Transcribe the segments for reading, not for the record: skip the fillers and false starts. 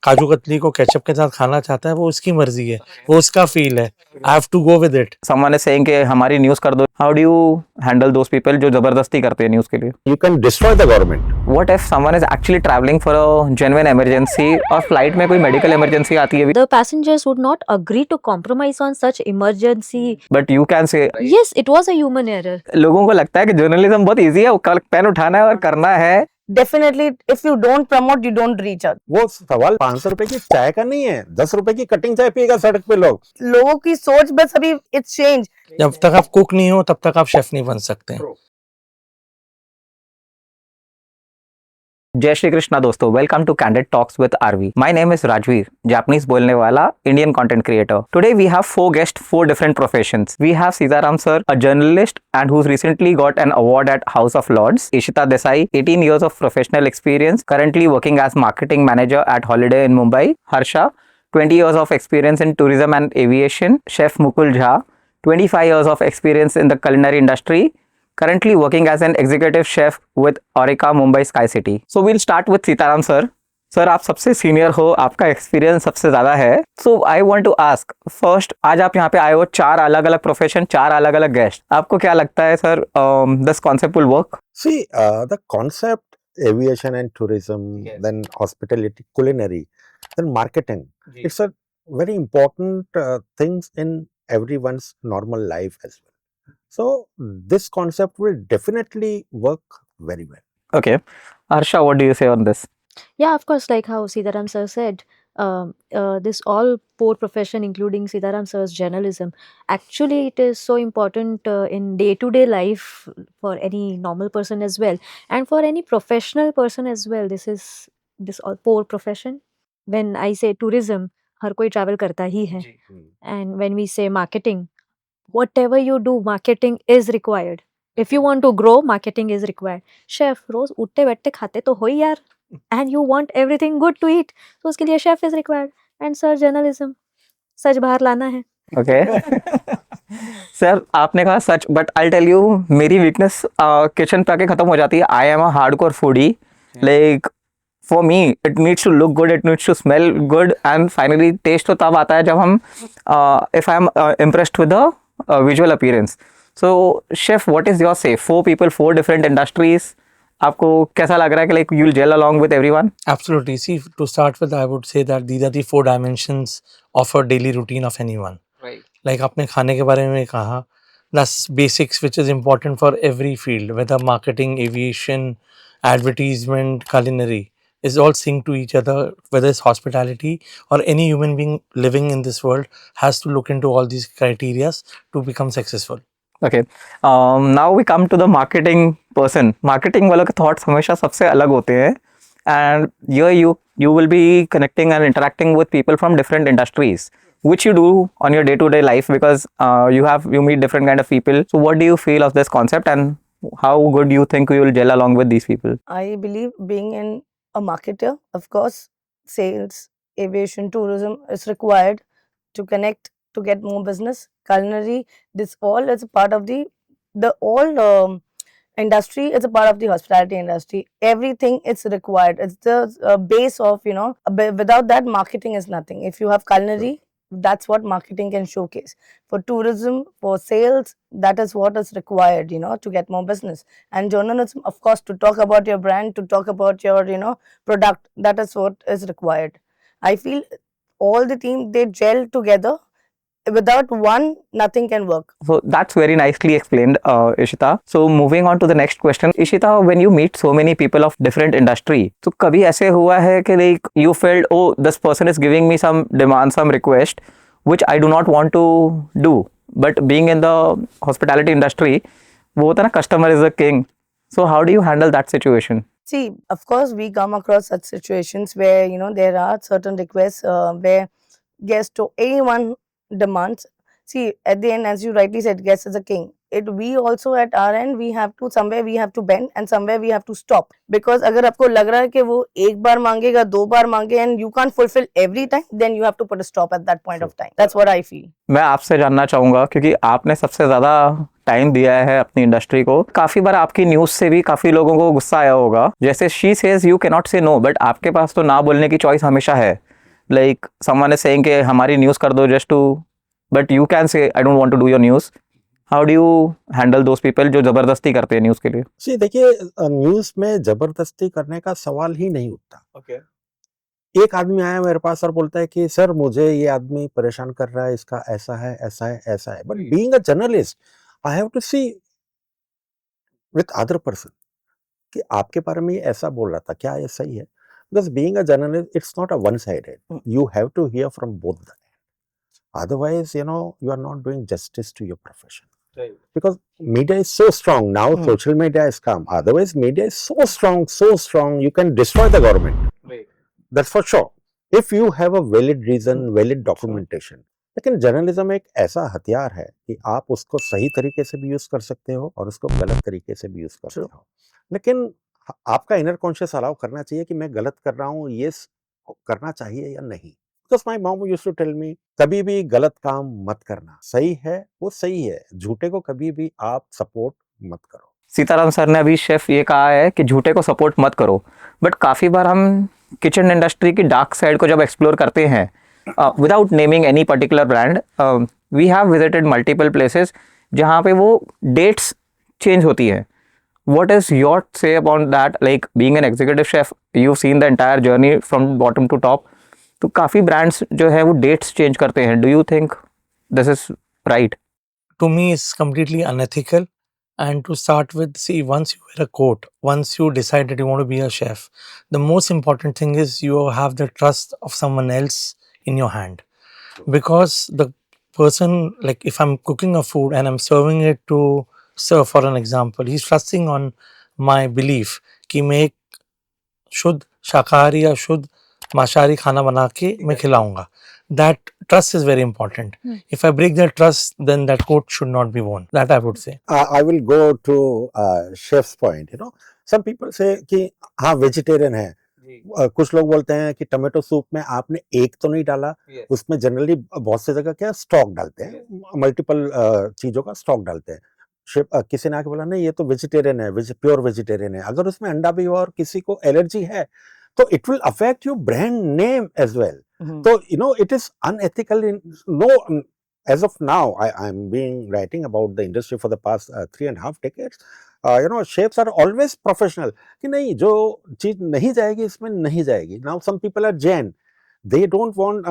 काजू कतली को केचप के साथ खाना चाहता है, वो उसकी मर्जी है, वो उसका फील है। I have to go with it. Someone is saying कि हमारी न्यूज़ कर दो. How do you handle those people जो जबरदस्ती करते हैं न्यूज़ के लिए? You can destroy the government. What if someone is actually traveling for a genuine emergency और फ्लाइट में कोई मेडिकल इमरजेंसी आती है, The passengers would not agree to compromise on such emergency. but you can say Yes, it was a human error. लोगों को लगता है कि जर्नलिज्म बहुत इजी है, वो पेन उठाना है और करना है. Definitely, if you don't promote, you don't reach out. वो सवाल 500 रुपए की चाय का नहीं है, 10 रुपए की कटिंग चाय पिएगा सड़क पे लोग। लोगों की सोच बस अभी it's change. जब तक आप कुक नहीं हो तब तक आप शेफ नहीं बन सकते हैं। जय श्री कृष्णा दोस्तों, welcome to candid talks with RV. My name is Rajveer, Japanese बोलने वाला Indian content creator. Today we have four guest, four different professions. We have Sitaram sir, a journalist and who's recently got an award at House of Lords. Ishita Desai, 18 years of professional experience, currently working as marketing manager at Holiday in Mumbai. Harsha, 20 years of experience in tourism and aviation. Chef Mukul Jha, 25 years of experience in the culinary industry, currently working as an executive chef with Aurika Mumbai Sky City. So we'll start with Sitaram sir. Sir आप सबसे senior हो, आपका experience सबसे ज़्यादा है। So I want to ask first, आज आप यहाँ पे आए हो, चार अलग अलग प्रोफेशन, चार अलग अलग गेस्ट, आपको क्या लगता है sir this concept will work? See, the concept, aviation and tourism, then hospitality, culinary, then marketing. It's a very important things in everyone's normal life as well. So this concept will definitely work very well. Okay, Harsha, what do you say on this? Yeah, of course, like how Sitaram sir said, this all four profession, including Sitaram sir's journalism, actually it is so important in day-to-day life for any normal person as well, and for any professional person as well. This all four profession. When I say tourism, हर कोई travel करता ही है, and when we say marketing, whatever you do, marketing is required. If you want to grow, marketing is required. Chef रोज उठते बैठते खाते तो हो ही यार, and you want everything good to eat, तो उसके लिए chef is required. And sir, journalism, सच बाहर लाना है। Okay. सर आपने कहा सच, बट आई टेल यू मेरी वीकनेस किचन पे आके खत्म हो जाती है। I am a hardcore foodie, like for me it needs to look good, it needs to smell good, and finally taste तो तब आता है जब हम if I am impressed with the visual appearance. So chef, what is your say? Four people, four different industries, आपको कैसा लग रहा है कि like you will gel along with everyone? Absolutely. See, to start with, I would say that these are the four dimensions of a daily routine of anyone. Right. Like आपने खाने के बारे में कहा, that's basics which is important for every field, whether marketing, aviation, advertisement, culinary, is all synced to each other. Whether it's hospitality or any human being living in this world has to look into all these criteria to become successful. Okay. Now we come to the marketing person. Marketing वालों के thoughts हमेशा सबसे अलग होते हैं, and here you will be connecting and interacting with people from different industries, which you do on your day-to-day life, because you meet different kind of people. So what do you feel of this concept, and how good you think you will gel along with these people? I believe being a marketer, of course, sales, aviation, tourism is required to connect, to get more business. Culinary, this all is a part of the all industry. It's a part of the hospitality industry. Everything it's required. It's the base of, without that, marketing is nothing. If you have culinary, that's what marketing can showcase. For tourism, for sales, that is what is required, to get more business. And journalism, of course, to talk about your brand, to talk about your, product, that is what is required. I feel all the team, they gel together. Without one, nothing can work. So that's very nicely explained, Ishita. So moving on to the next question, Ishita, when you meet so many people of different industry, तो कभी ऐसे हुआ है कि like you felt, oh, this person is giving me some demand, some request, which I do not want to do, but being in the hospitality industry, वो होता है ना, customer is the king. So how do you handle that situation? See, of course, we come across such situations where, there are certain requests where guest or anyone demands. See, at the end, as you rightly said, guest is a king. We also at our end, we have to bend, and somewhere we have to stop. Because अगर आपको लग रहा है कि वो एक बार मांगेगा, दो बार मांगे, and you can't fulfill every time, then you have to put a stop at that point of time. That's what I feel. मैं आपसे जानना चाहूँगा, क्योंकि आपने सबसे ज़्यादा टाइम दिया है अपनी इंडस्ट्री को, काफ़ी बार आपकी न्यूज़ से भी काफ़ी लोगों को गुस्सा आया होगा। जैसे she says you can not से नो, बट आपके पास तो ना बोलने की चॉइस हमेशा है। like someone is saying कि हमारी news कर दो just to, but you can say I don't want to do your news. How do you handle those people जो जबरदस्ती करते हैं न्यूज़ के लिए? See, देखिए न्यूज में जबरदस्ती करने का सवाल ही नहीं उठता। Okay. एक आदमी आया मेरे पास और बोलता है कि सर मुझे ये आदमी परेशान कर रहा है, इसका ऐसा है, ऐसा है, ऐसा है। But being a journalist I have to see with other person कि आपके बारे में ये ऐसा बोल रहा था, क्या ये सही है? Because being a journalist it's not a one sided, you have to hear from both the end, otherwise you are not doing justice to your profession. Because media is so strong now, social media has come. Otherwise, media is so strong, you can destroy the government. That's for sure. If you have a valid reason, valid documentation. लेकिन journalism एक ऐसा हथियार है कि आप उसको सही तरीके से भी यूज कर सकते हो और उसको गलत तरीके से भी यूज कर सकते हो। लेकिन आपका इनर कॉन्शियस अलाउ करना चाहिए कि मैं गलत कर रहा हूँ, ये करना चाहिए या नहीं। Because my mom used to tell me, कभी भी गलत काम मत करना, सही है वो सही है, झूठे को कभी भी आप सपोर्ट मत करो। सीताराम सर ने अभी शेफ ये कहा है कि झूठे को सपोर्ट मत करो, बट काफ़ी बार हम किचन इंडस्ट्री की डार्क साइड को जब एक्सप्लोर करते हैं, without naming any particular brand, we have visited multiple places जहाँ पे वो डेट्स चेंज होती है। What is your say about that? Like being an executive chef, you've seen the entire journey from bottom to top. तो काफ़ी brands जो है वो डेट्स चेंज करते हैं। Do you think this is right? To me, it's completely unethical. And to start with, see, once you wear a coat, once you decide that you want to be a chef, the most important thing is you have the trust of someone else in your hand. Because the person, like if I'm cooking a food and I'm serving it to serve, for an example, he's trusting on my belief कि मैं एक शुद्ध शाकाहारी या शुद्ध मांसाहारी खाना बना के मैं खिलाऊंगा. That trust is very important. If I break that trust, then that coat should not be worn. That I would say. I will go to chef's point. Some people say कि हाँ वेजिटेरियन है, कुछ लोग बोलते हैं कि tomato soup में आपने एक तो नहीं डाला, उसमें जनरली बहुत सी जगह क्या स्टॉक डालते हैं, मल्टीपल चीजों का स्टॉक डालते हैं। किसी ने आके बोला नहीं ये तो वेजिटेरियन है, प्योर वेजिटेरियन है, अगर उसमें अंडा भी हो और किसी को एलर्जी है तो it will affect your brand name as well. So it is unethical. As of now, I'm being writing about the industry for the past 3.5 decades. Chefs are always professional. कि नहीं जो चीज नहीं जाएगी इसमें नहीं जाएगी. Now some people are Jain. They don't want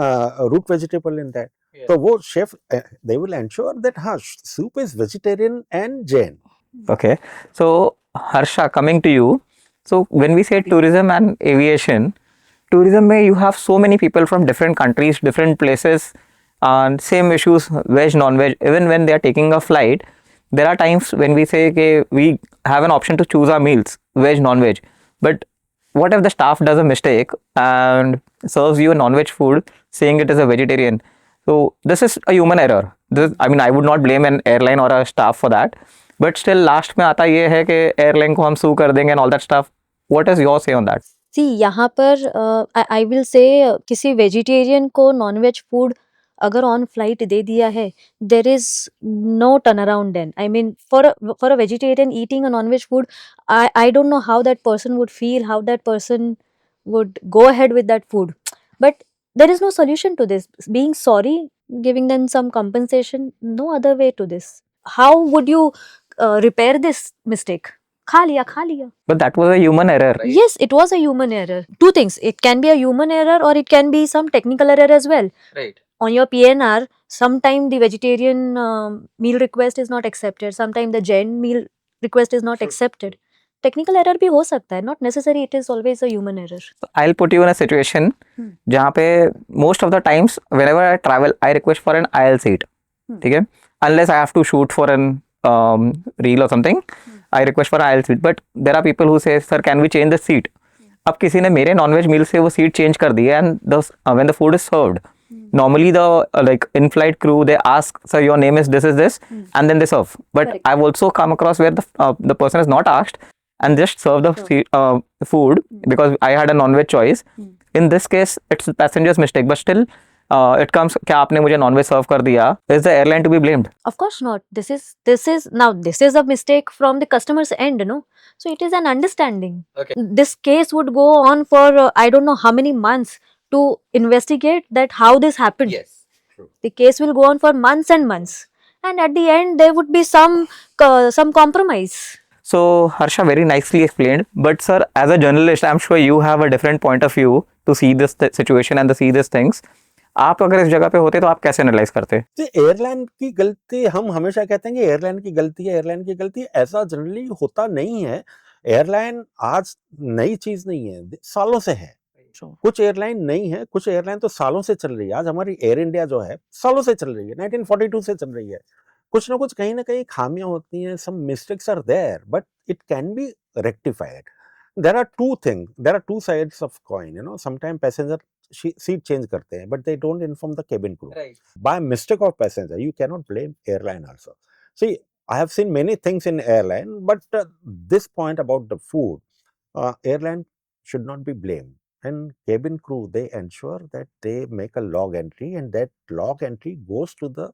root vegetable in that. So वो chef they will ensure that हाँ soup is vegetarian and Jain. Okay, so Harsha, coming to you. So when we say tourism and aviation, tourism में you have so many people from different countries, different places, and same issues, veg, non-veg. Even when they are taking a flight, there are times when we say okay, we have an option to choose our meals, veg, non-veg. But what if the staff does a mistake and serves you a non-veg food saying it is a vegetarian? So this is a human error. I mean, I would not blame an airline or a staff for that. But still last में आता ये है कि airline को हम sue कर देंगे and all that stuff. What is your say on that? सी यहाँ पर आई विल से किसी वेजिटेरियन को नॉन वेज फूड अगर ऑन फ्लाइट दे दिया है, there is no turn around then. I mean for a vegetarian eating a non veg food, I don't know how that person would feel, how that person would go ahead with that food. But there is no solution to this. Being sorry, giving them some compensation, no other way to this. How would you repair this mistake? खा लिया. But that was a human error, right? Yes, it was a human error. Two things. It can be a human error or it can be some technical error as well. Right. On your PNR, sometime the vegetarian meal request is not accepted. Sometime the Jain meal request is not accepted. Technical error भी हो सकता है. Not necessary. It is always a human error. So I'll put you in a situation जहाँ पे most of the times whenever I travel, I request for an aisle seat. ठीक है? Unless I have to shoot for an reel or something, I request for an aisle seat. But there are people who say, sir, can we change the seat? अब किसी ने मेरे non-veg meal से वो seat change कर दी है and when the food is served, normally the like in-flight crew, they ask, sir, your name is this, and then they serve. But Correct. I've also come across where the person is not asked and just serve the food because I had a non-veg choice. In this case, it's passenger's mistake, but still it comes, क्या आपने मुझे non-veg serve कर दिया? Is the airline to be blamed? Of course not. This is a mistake from the customer's end, no? So it is an understanding. Okay. This case would go on for I don't know how many months to investigate that how this happened. Yes. The case will go on for months and months, and at the end there would be some compromise. So Harsha very nicely explained. But sir, as a journalist, I'm sure you have a different point of view to see this situation and to see these things. आप अगर इस जगह पे होते तो आप कैसे analyse करते? तो एयरलाइन की गलती, हम हमेशा कहते हैं कि एयरलाइन की गलती है, एयरलाइन की गलती है, ऐसा जनरली होता नहीं है। एयरलाइन आज नई चीज नहीं है, सालों से है। कुछ एयरलाइन नई है, कुछ एयरलाइन तो सालों से चल रही है। आज हमारी एयर इंडिया जो है सालों से चल रही है, 1942 से चल रही है। कुछ ना कुछ कहीं ना कहीं खामियां होती हैं, some mistakes are there, but it can be rectified. there are two sides of coin, you know. Sometimes passenger seat change karte hain, but they don't inform the cabin crew. Right. By mistake of passenger, you cannot blame airline also. See, I have seen many things in airline, but this point about the food, airline should not be blamed, and cabin crew, they ensure that they make a log entry, and that log entry goes to the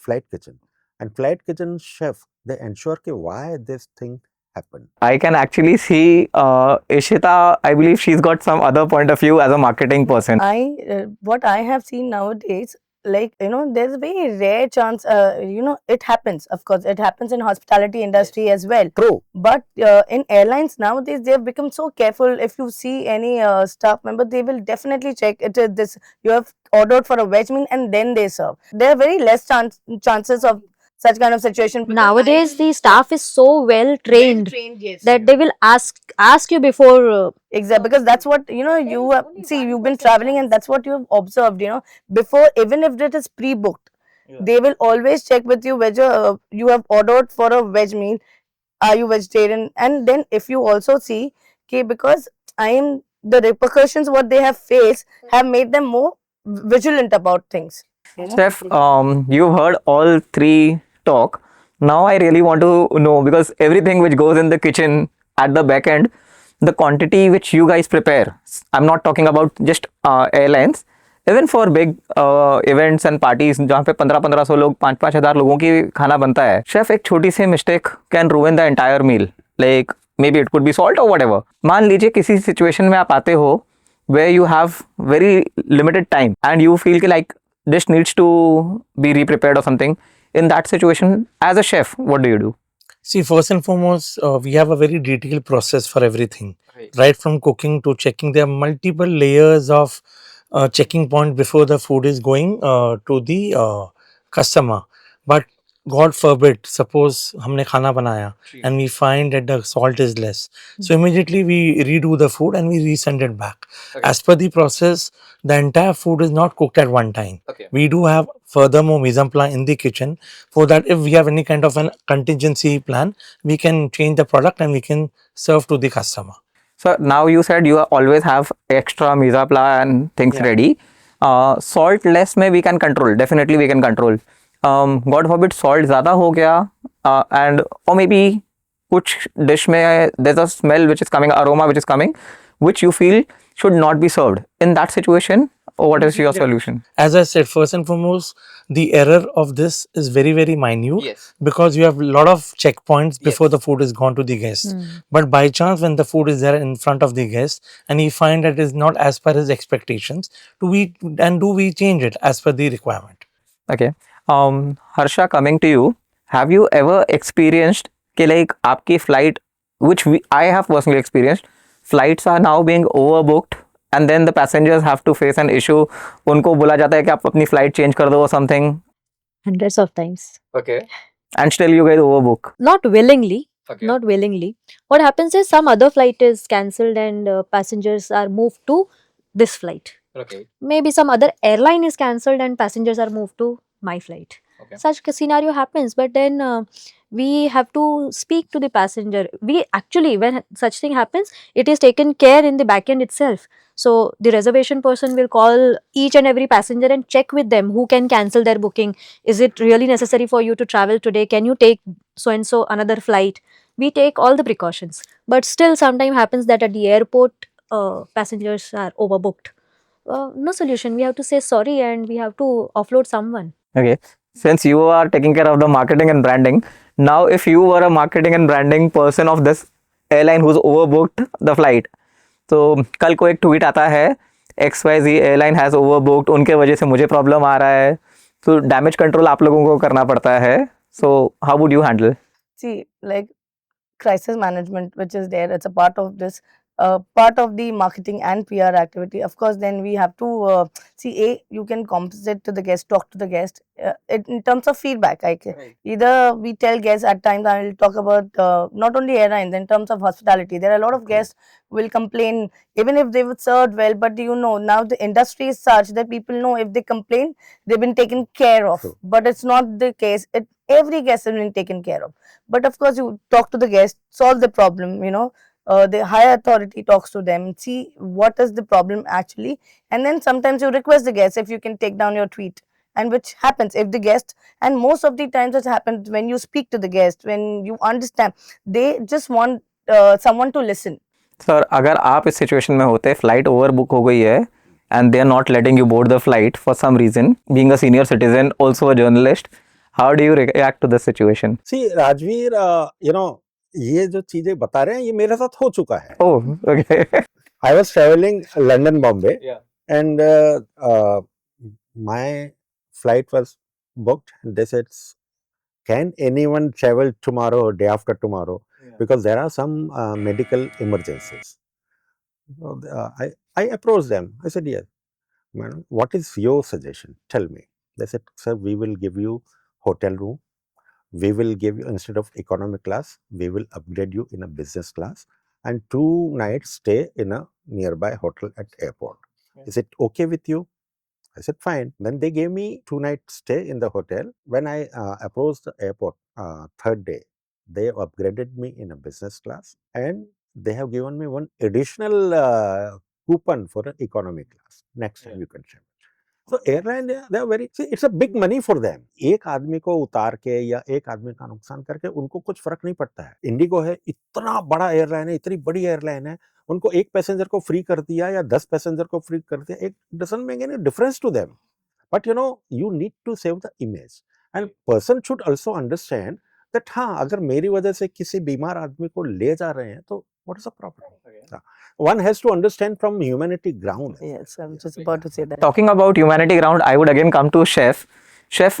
flight kitchen, and flight kitchen chef, they ensure ke why this thing happened. I can actually see Ishita. I believe she's got some other point of view as a marketing person. What I have seen nowadays, like, you know, there's a very rare chance, you know, it happens. Of course, it happens in hospitality industry as well. True. But in airlines nowadays, they have become so careful. If you see any staff member, they will definitely check it. This you have ordered for a veg meal, and then they serve. There are very less chances of such kind of situation. Nowadays, the staff is so well trained yes, that they will ask you before. Exactly, because that's what, you know, you have, see, you've been traveling, and that's what you have observed, you know, before, even if it is pre-booked, they will always check with you whether you have ordered for a veg meal, are you vegetarian, and then if you also see, okay, because the repercussions what they have faced have made them more vigilant about things. Chef, you've heard all three talk. Now I really want to know, because everything which goes in the kitchen at the back end, the quantity which you guys prepare. I'm not talking about just airlines. Even for big events and parties, जहाँ पे 1500 लोग 5000 लोगों की खाना बनता है, chef एक छोटी सी mistake can ruin the entire meal. Like maybe it could be salt or whatever. मान लीजिए किसी सिचुएशन में आप आते हो where you have very limited time and you feel कि like this needs to be re-prepared or something. In that situation, as a chef, what do you do? See, first and foremost, we have a very detailed process for everything, right from cooking to checking. There are multiple layers of checking point before the food is going to the customer. But God forbid, suppose हमने खाना बनाया and we find that the salt is less. So immediately we redo the food and we resend it back. As per the process, the entire food is not cooked at one time. We do have furthermore mise en place in the kitchen, for that if we have any kind of an contingency plan, we can change the product and we can serve to the customer. So now you said you always have extra mise en place and things ready. Salt less में we can control. Definitely we can control. God forbid salt ज़्यादा हो गया and or maybe कुछ dish में there's a smell which is coming, aroma which is coming, which you feel should not be served. In that situation, what is your solution? As I said, first and foremost, the error of this is very, very minute. Yes. Because you have a lot of checkpoints before the food is gone to the guest. But by chance, when the food is there in front of the guest and he find that it is not as per his expectations, do we change it as per the requirement? Okay. Harsha, coming to you, have you ever experienced कि like आपकी flight, which I have personally experienced, flights are now being overbooked and then the passengers have to face an issue. उनको बोला जाता है कि आप अपनी flight change कर दो or something. Hundreds of times. Okay. And still you guys overbook. Not willingly. Okay. Not willingly. What happens is some other flight is cancelled and passengers are moved to this flight. Okay. Maybe some other airline is cancelled and passengers are moved to my flight. Okay. Such a scenario happens, but then we have to speak to the passenger. We actually, when such thing happens, it is taken care in the back end itself. So the reservation person will call each and every passenger and check with them who can cancel their booking. Is it really necessary for you to travel today? Can you take so and so another flight? We take all the precautions, but still sometimes happens that at the airport passengers are overbooked. No solution. We have to say sorry and we have to offload someone. Okay. Since you are taking care of the marketing and branding, now if you were a marketing and branding person of this airline who's overbooked the flight, तो कल को एक tweet आता है XYZ airline has ओवरबुक्ड, उनके वजह से मुझे प्रॉब्लम आ रहा है, तो डैमेज कंट्रोल आप लोगों को करना पड़ता है. So how would you handle? See, like crisis management, which is there, it's a part of this, part of the marketing and PR activity. Of course, then we have to see, you can compensate to the guest, talk to the guest in terms of feedback. Either we tell guests at times, I will talk about not only airlines, in terms of hospitality, there are a lot of guests will complain even if they would serve well, but now the industry is such that people know if they complain, they've been taken care of. True. But it's not the case. Every guest has been taken care of. But of course, you talk to the guest, solve the problem, the higher authority talks to them, see what is the problem actually, and then sometimes you request the guest if you can take down your tweet, and which happens if the guest, and most of the times it happens when you speak to the guest, when you understand, they just want someone to listen. Sir, अगर आप इस situation में होते, flight over book हो गई है and they are not letting you board the flight for some reason, being a senior citizen, also a journalist, how do you react to this situation? See Rajveer, ये जो चीजें बता रहे हैं ये मेरे साथ हो चुका है. ओह, okay. I was traveling London, Bombay, Yeah. and my flight was booked. They said, "Can anyone travel tomorrow or day after tomorrow? Because there are some medical emergencies." So, I approached them. I said, "Yes, madam. What is your suggestion? Tell me." They said, "Sir, we will give you hotel room. We will give you, instead of economy class, we will upgrade you in a business class, and 2 nights stay in a nearby hotel at airport. Is it okay with you?" I said, "Fine." Then they gave me 2 nights stay in the hotel. When I approached the airport, third day, they upgraded me in a business class, and they have given me one additional coupon for an economy class. Next time you can travel. So airline, they are very, see, it's a big money for them. एक आदमी को उतार के या एक आदमी का नुकसान करके उनको कुछ फर्क नहीं पड़ता है. इंडिगो है, इतना बड़ा एयरलाइन है, इतनी बड़ी एयरलाइन है, उनको एक पैसेंजर को फ्री कर दिया या 10 पैसेंजर को फ्री कर दिया, it doesn't make any difference to them. But you need to save the image, and person should also understand that हाँ, अगर मेरी वजह से किसी बीमार आदमी को ले जा रहे हैं तो what is the problem? One has to understand from humanity ground. Yes, I was just about to say that. Talking about humanity ground, I would again come to chef. Chef,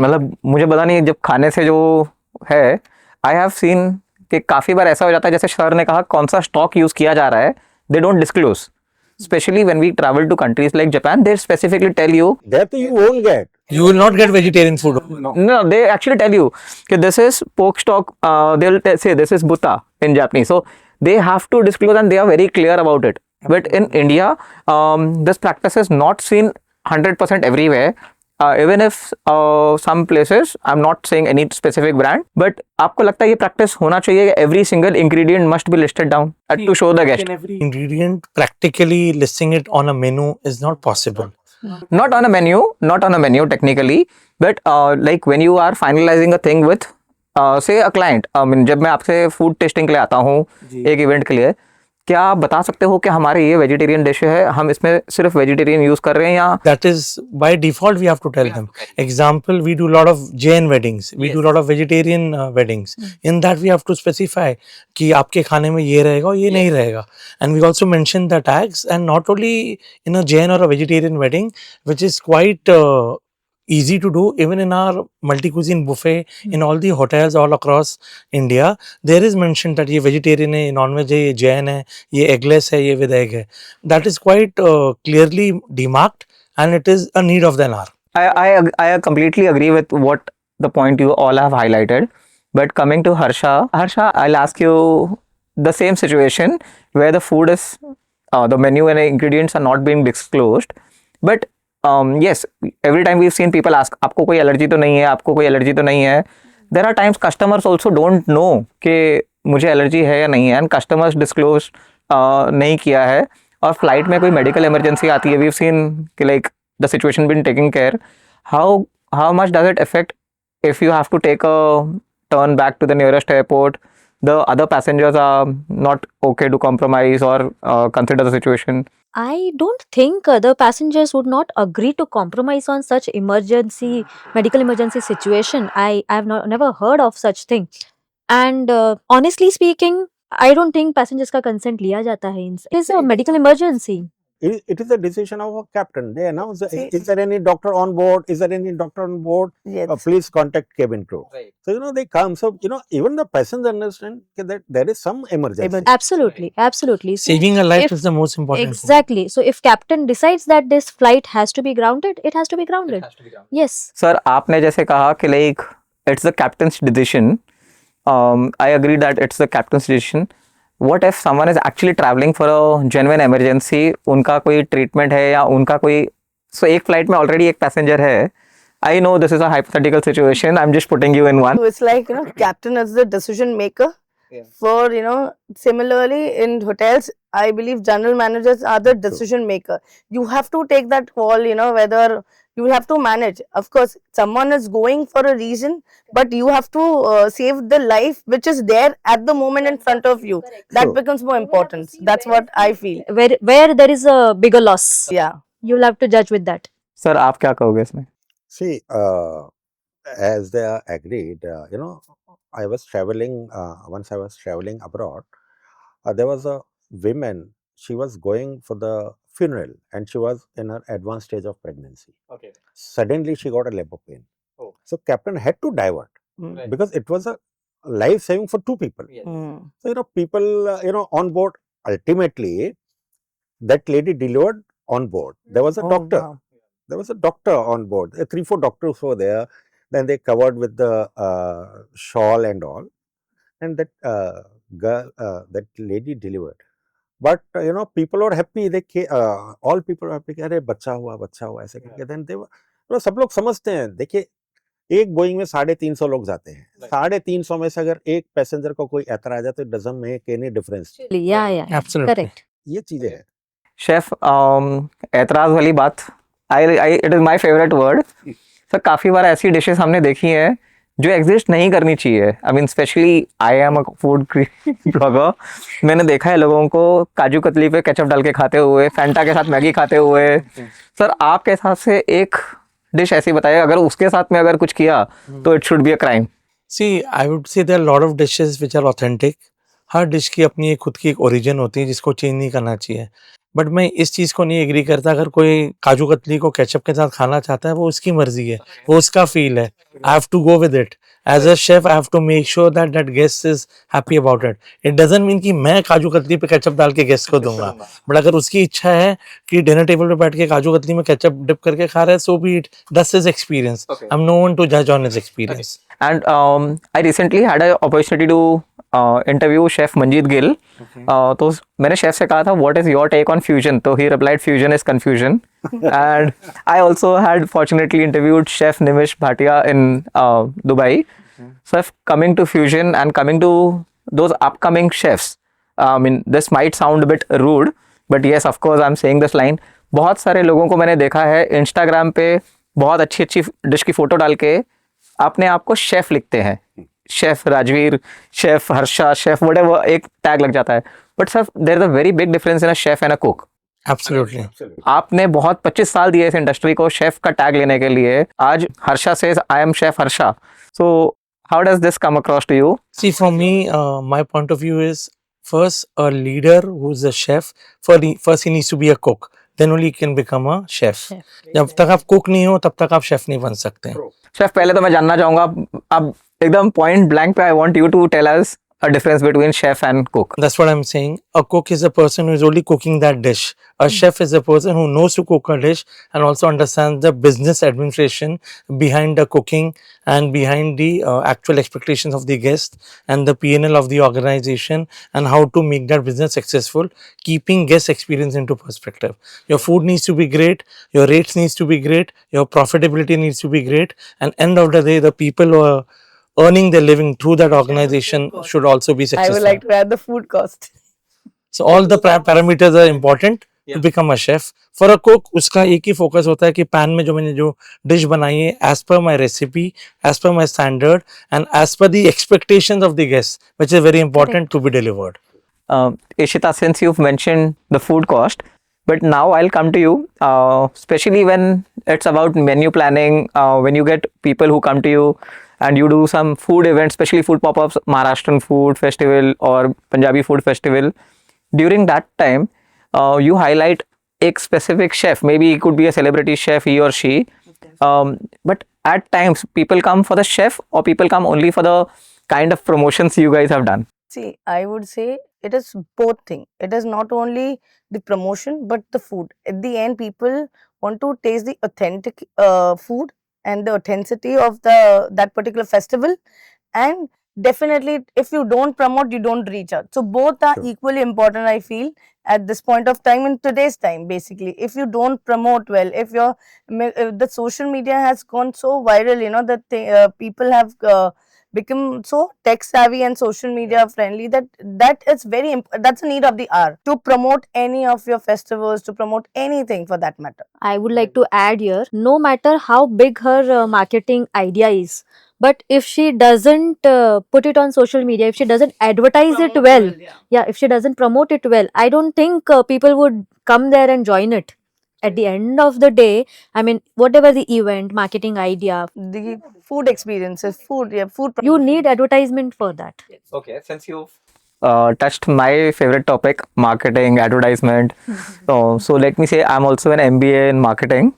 मतलब मुझे पता नहीं, जब खाने से जो है, आई हैव सीन कि काफ़ी बार ऐसा हो जाता है, जैसे सर ने कहा, कौन सा स्टॉक यूज़ किया जा रहा है, they don't disclose. Specially when we travel to countries like Japan, they specifically tell you, That you won't get. You will not get vegetarian food. no, they actually tell you that this is pork stock, they'll say this is buta in Japanese, so they have to disclose and they are very clear about it. But in India, this practice is not seen 100% everywhere. Even if some places, I'm not saying any specific brand, but आपको लगता है ये practice होना चाहिए, every single ingredient must be listed down to show the guest. Every ingredient, practically listing it on a menu is not possible. Not on a menu technically, but like when you are finalizing a thing with say a client, I mean, जब मैं आपसे food tasting के लिए आता हूँ एक event के लिए, क्या आप बता सकते हो कि हमारे ये वेजिटेरियन डिश है, हम इसमें सिर्फ वेजिटेरियन यूज कर रहे हैं, या That is by default we have to tell them. Example, we do a lot of Jain weddings. We do a lot of vegetarian weddings. In that we have to specify कि आपके खाने में ये रहेगा और ये नहीं रहेगा. And we also mention the tags, and not only in a Jain or a vegetarian wedding, which is quite easy to do, even in our multi-cuisine buffet in all the hotels all across India, there is mentioned that ये vegetarian है, ये non-veg है, ये Jain है, ये eggless है, ये with egg है. That is quite clearly demarked, and it is a need of the hour. I completely agree with what the point you all have highlighted. But coming to Harsha, I'll ask you the same situation where the food is, the menu and ingredients are not being disclosed. But yes, every time we've seen people ask, आपको कोई allergy तो नहीं है, आपको कोई allergy तो नहीं है. There are times customers also don't know कि मुझे एलर्जी है या नहीं है, and customers disclose नहीं किया है, और फ्लाइट में कोई मेडिकल इमरजेंसी आती है, we've seen कि like the situation been taken care. How much does it affect if you have to take a turn back to the nearest airport? The other passengers are not okay to compromise or consider the situation. I don't think the passengers would not agree to compromise on such medical emergency situation. I have never heard of such thing. And honestly speaking, I don't think passengers का consent लिया जाता है. It is a medical emergency. it is a decision of a captain. They announce, See- is there any doctor on board? Is there any doctor on board? Yes. Please contact cabin crew. Right. So, they come. So, even the passengers understand that there is some emergency. Absolutely, absolutely. So Saving a life if- is the most important thing. exactly. So if captain decides that this flight has to be grounded, it has to be grounded. Yes. Sir आपने जैसे कहा कि like it's the captain's decision I agree that it's the captain's decision what if someone is actually travelling for a genuine emergency उनका कोई treatment है या उनका कोई सो एक फ्लाइट में ऑलरेडी एक पैसेंजर है I know this is a hypothetical situation I am just putting you in one So it's like, captain is the decision maker. Yeah. For, similarly in hotels, I believe general managers are the True. decision maker. You have to take that call, whether you have to manage. Of course, someone is going for a reason, but you have to save the life which is there at the moment in front of you. That True. becomes more important. That's what I feel. Where there is a bigger loss, Yeah. you'll have to judge with that. Sir आप क्या कहोगे इसमें See, as they are agreed, I was traveling, once I was traveling abroad, there was a woman, she was going for the funeral and she was in her advanced stage of pregnancy. Okay. Suddenly she got a labor pain. Oh. So captain had to divert Mm. Right. because it was a life saving for two people. Mm. So, people, on board, ultimately, that lady delivered on board. There was a Oh, doctor. wow. There was a doctor on board. 3-4 doctors were there. Then they covered with the shawl and all. And that girl, that lady delivered. But, people were happy. All people were happy. अरे बच्चा हुआ ऐसे करके. Then they were, सब लोग समझते हैं. देखिए, एक बोइंग में 350 लोग जाते हैं. 350 में से अगर एक पैसेंजर को कोई ऐतरा आ जाए तो it doesn't make any difference. Yeah. Absolutely. Correct. ये चीजें हैं. शेफ एतराज वाली बात I it is my favourite word sir काफ़ी बार ऐसी डिशेस हमने देखी हैं जो एग्जिस्ट नहीं करनी चाहिए I mean specially I am a food blogger मैंने देखा है लोगों को काजू कतली पे केचप डाल के खाते हुए फैंटा के साथ मैगी खाते हुए सर आपके हिसाब से एक डिश ऐसी बताइए अगर उसके साथ में अगर कुछ किया तो it should be a crime See, I would say there are a lot of dishes which are authentic. Her dish की अपनी एक खुद की एक ओरिजिन होती है जिसको चेंज नहीं करना चाहिए. बट मैं इस चीज़ को नहीं एग्री करता. अगर कोई काजू कतली को केचप के साथ खाना चाहता है वो उसकी मर्जी है, वो उसका फील है. I have to go with it. As a chef I have to make sure that guest is happy about it. It doesn't mean कि मैं काजू कतली पे केचप डाल के गेस्ट को दूंगा. बट अगर उसकी इच्छा है कि डिनर टेबल पे बैठ के काजू कतली में केचप डिप करके खा रहा है, so be it. That's his experience. I am no one to जज on his experience. And I recently had a opportunity to interview chef Manjeet Gill तो मैंने शेफ से कहा था what is your take on fusion तो he replied fusion is confusion and I also had fortunately interviewed chef Nimish Bhatia in Dubai so coming to fusion and coming to those upcoming chefs I mean this might sound a bit rude but yes of course I'm saying this line बहुत सारे लोगों को मैंने देखा है Instagram पे बहुत अच्छी अच्छी डिश की फोटो डाल के अपने आप को शेफ लिखते हैं chef Rajveer chef Harsha chef whatever एक टैग लग जाता है but sir there is a very big difference in a chef and a cook Absolutely. आपने बहुत 25 साल दिए इस इंडस्ट्री को शेफ का टैग लेने के लिए आज Harsha says I am chef Harsha so how does this come across to you See, for me, my point of view is first a leader who's a chef. First, he needs to be a cook. Then only he can become a chef. जब तक आप cook नहीं हो तब तक आप chef नहीं बन सकते. शेफ पहले तो मैं जानना चाहूंगा अब एकदम पॉइंट ब्लैंक पे I want you to tell us a difference between chef and cook That's what I'm saying. A cook is a person who is only cooking that dish. A chef is a person who knows to cook a dish and also understands the business administration behind the cooking and behind the actual expectations of the guest and the P&L of the organization and how to make that business successful, keeping guest experience into perspective. Your food needs to be great, your rates needs to be great, your profitability needs to be great, and end of the day, the people who are earning their living through that organization should also be I successful. would like to add the food cost. So all the parameters are important to become a chef. For a cook, उसका एक ही focus होता है कि pan में जो मैंने जो dish बनाई है as per my recipe, as per my standard and as per the expectations of the guests, which is very important to be delivered. Ishita, since you've mentioned the food cost, but now I'll come to you, especially when it's about menu planning, when you get people who come to you and you do some food events, especially food pop-ups, Maharashtrian food festival or Punjabi food festival. During that time, you highlight एक specific chef, maybe it could be a celebrity chef, he or she. But at times, people come for the chef, or people come only for the kind of promotions you guys have done. See, I would say it is both thing. It is not only the promotion but the food. At the end, people want to taste the authentic food and the authenticity of the that particular festival. And definitely, if you don't promote, you don't reach out. So both are True. equally important. I feel at this point of time in today's time. Basically, if you don't promote well, if the social media has gone so viral, that people have. Become so tech savvy and social media friendly that is that's a need of the hour to promote any of your festivals, to promote anything for that matter. I would like to add here, no matter how big her marketing idea is, but if she doesn't put it on social media, if she doesn't advertise it well, yeah, if she doesn't promote it well, I don't think people would come there and join it. At the end of the day, I mean, whatever the event, marketing idea, The food experiences, food you need promotions. advertisement for that. Okay, since you touched my favorite topic, marketing, advertisement. So let me say I'm also an MBA in marketing.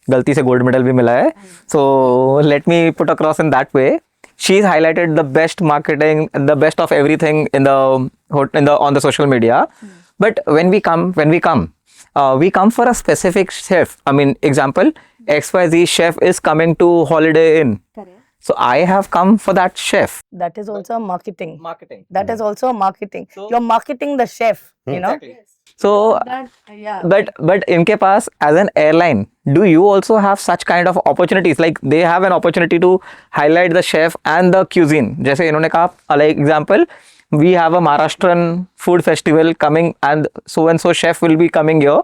गलती से gold medal भी मिला है. So let me put across in that way. She's highlighted the best marketing, the best of everything in the on the social media. But when we come, we come for a specific chef. I mean, example, XYZ chef is coming to Holiday Inn. So I have come for that chef. That is also a marketing. Marketing. That is also a marketing. So- You're marketing the chef, So, yeah. but इनके पास as an airline, do you also have such kind of opportunities? Like they have an opportunity to highlight the chef and the cuisine. जैसे इन्होंने कहा, like example, we have a Maharashtrian food festival coming, and so chef will be coming here.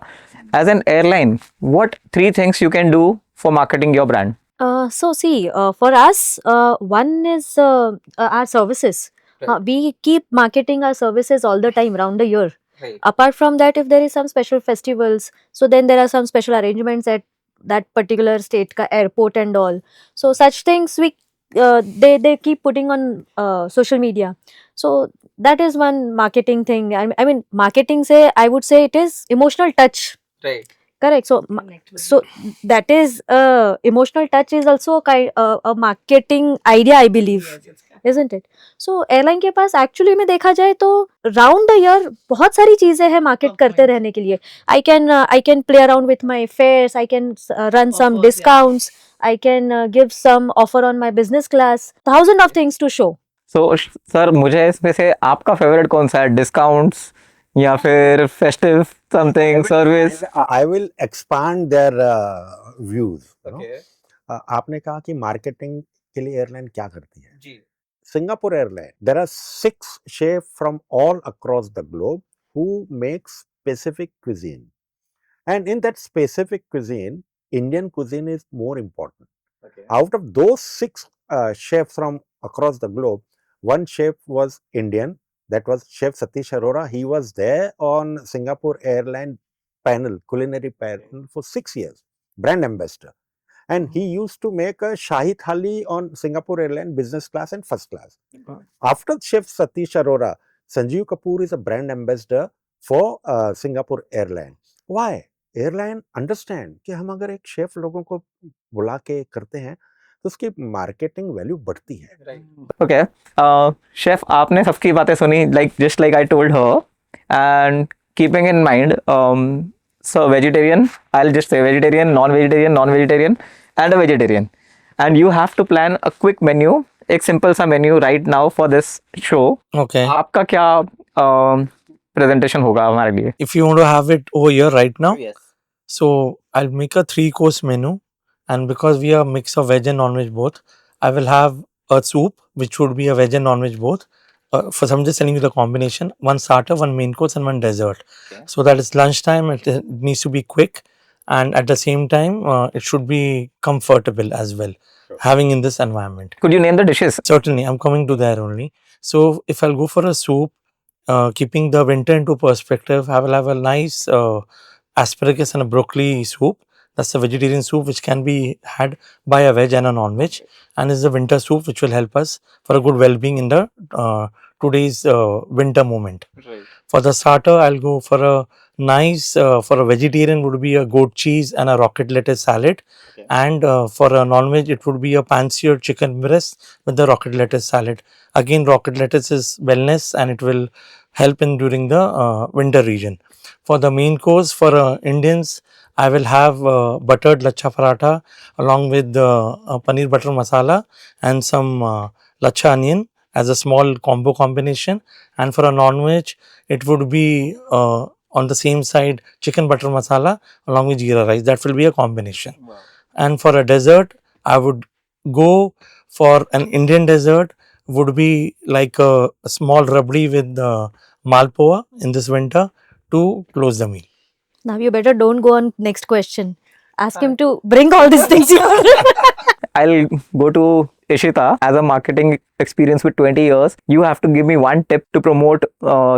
As an airline, what 3 things you can do for marketing your brand? So see, for us, one is our services. We keep marketing our services all the time, round the year. Right. Apart from that, if there is some special festivals, so then there are some special arrangements at that particular state ka airport and all. So such things they keep putting on social media. So that is one marketing thing. I mean, marketing say, I would say it is emotional touch. Right. Correct. So that is emotional touch is also a marketing idea, I believe, isn't it? So airline के पास actually में देखा जाए तो round the year बहुत सारी चीजें हैं market करते रहने के लिए. I can play around with my fares. I can run some discounts. I can give some offer on my business class. Thousand of things to show. So sir, मुझे इसमें से आपका फेवरेट कौन सा है? डिस्काउंट्स या फिर festive something service? I will expand their views. आपने कहा कि मार्केटिंग के लिए एयरलाइन क्या करती है? जी. Singapore Airlines, there are 6 chefs from all across the globe who make specific cuisine. And in that specific cuisine, Indian cuisine is more important. Okay. Out of those 6 chefs from across the globe, one chef was Indian, that was Chef Satish Arora. He was there on Singapore Airlines panel, culinary panel for 6 years, brand ambassador. And he used to make a Shahi Thali on Singapore Airlines business class and first class. After Chef Satish Arora, Sanjeev Kapoor is a brand ambassador for Singapore Airlines. Why? Airline understand कि हम अगर एक chef लोगों को बुला के करते हैं तो उसकी मार्केटिंग वैल्यू बढ़ती है. Okay. Chef, आपने सबकी बातें सुनी, like just like I told her, and keeping in mind, so vegetarian, I'll just say vegetarian, non-vegetarian, and a vegetarian, and you have to plan a quick menu, एक simple सा menu right now for this show. Okay. आपका क्या presentation होगा हमारे लिए? If you want to have it over here right now, Yes. so I'll make a 3-course menu, and because we are a mix of veg and non-veg both, I will have a soup which would be a veg and non-veg both. For some, just telling you the combination: one starter, one main course, and one dessert. Okay. So that is lunchtime. It needs to be quick, and at the same time, it should be comfortable as well. Sure. Having in this environment. Could you name the dishes? Certainly, I'm coming to there only. So if I'll go for a soup, keeping the winter into perspective, I will have a nice asparagus and a broccoli soup. That's a vegetarian soup which can be had by a veg and a non-veg, and is a winter soup which will help us for a good well-being in the today's winter moment. Right. For the starter, I'll go for a Nice for a vegetarian would be a goat cheese and a rocket lettuce salad. And for a non-veg, it would be a pan-seared chicken breast with the rocket lettuce salad. Again, rocket lettuce is wellness and it will help in during the winter region. For the main course for Indians, I will have buttered lachha paratha along with paneer butter masala and some lachha onion as a small combo combination. And for a non-veg, it would be on the same side chicken butter masala along with jeera rice. That will be a combination. And for a dessert, I would go for an Indian dessert would be like a small rabdi with malpua in this winter to close the meal. Now you better don't go on next question. Ask him to bring all these things here. I'll go to Ishita. As a marketing experience with 20 years, you have to give me one tip to promote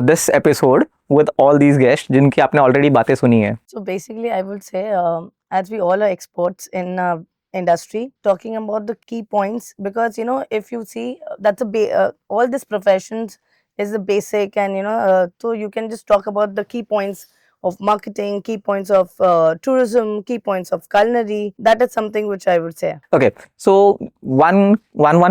this episode with all these guests जिनकी आपने already बातें सुनी है. So basically, I would say, as we all are experts in industry, talking about the key points, because if you see, that's all these professions is the basic, and so you can just talk about the key points of marketing, key points of tourism, key points of culinary. That is something which I would say. Okay, so one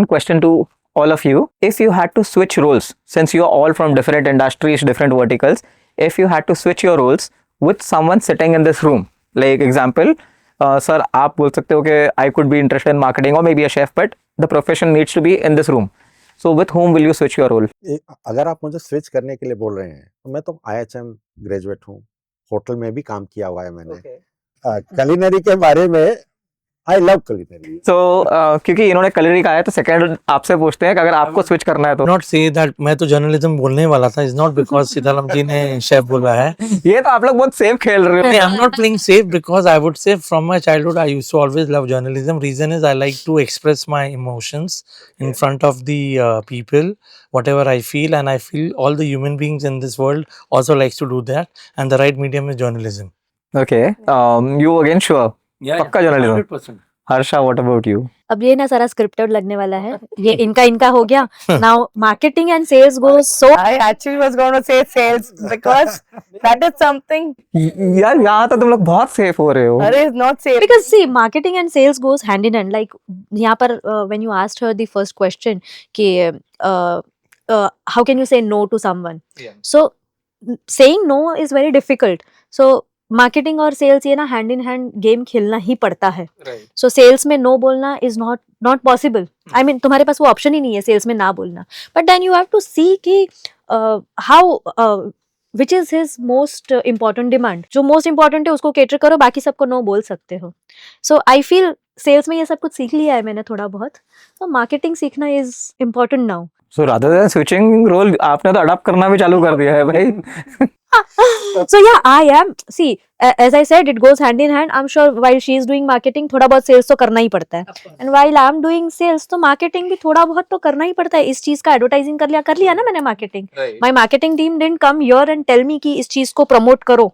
question to all of you. If you had to switch roles, since you are all from different industries, different verticals, if you had to switch your roles with someone sitting in this room, like example, sir, आप बोल सकते हो कि I could be interested in marketing or maybe a chef, but the profession needs to be in this room. So with whom will you switch your role? अगर आप मुझे switch करने के लिए बोल रहे हैं तो मैं तो IHM ग्रेजुएट हूँ, होटल में भी काम किया हुआ है मैंने. culinary के बारे में आई लव culinary. So क्योंकि इन्होंने culinary कहा है तो सेकंड आपसे पूछते हैं कि अगर आपको स्विच करना है तो. Not say that मैं तो जर्नलिज्म बोलने वाला था. It's not because Sitaram ji ने शेफ बोला है. ये तो आप लोग बहुत सेफ खेल रहे हो. I'm not playing safe because I would say from my childhood I used to always love journalism. Reason is I like to express my emotions in front of the people, whatever I feel, and I feel all the human beings in this world also likes to do that, and the right medium is journalism. Okay, you again sure? पक्का journalism. 100%. Harsha, what about you? अब ये ना सारा scripted लगने वाला है. ये इनका हो गया. Now marketing and sales goes so. I actually was going to say sales because that is something. यार यहाँ तो तुम लोग बहुत सेफ हो रहे हो. That is not safe. Because see, marketing and sales goes hand in hand. Like यहाँ पर when you asked her the first question कि how can you say no to someone? Yeah. So saying no is very difficult. So marketing और sales ये ना hand in hand game खेलना ही पड़ता है. सो sales में नो बोलना is not possible. I mean तुम्हारे पास वो ऑप्शन ही नहीं है सेल्स में ना बोलना. But then you have to see कि how which is his most important demand. जो मोस्ट इम्पॉर्टेंट है उसको केटर करो, बाकी सबको नो बोल सकते हो. सो आई फील सेल्स में ये सब कुछ सीख लिया है मैंने थोड़ा बहुत. तो मार्केटिंग सीखना is important now. So rather than switching role, आपने तो अडॉप्ट करना भी चालू कर दिया है भाई. So yeah, I am. See, as I said, it goes hand in hand. I'm sure while she is doing marketing, थोड़ा बहुत sales तो करना ही पड़ता है. And while I'm doing sales, तो marketing भी थोड़ा बहुत तो करना ही पड़ता है. इस चीज का advertising कर लिया ना मैंने marketing. My marketing team didn't come here and tell me कि इस चीज को promote करो.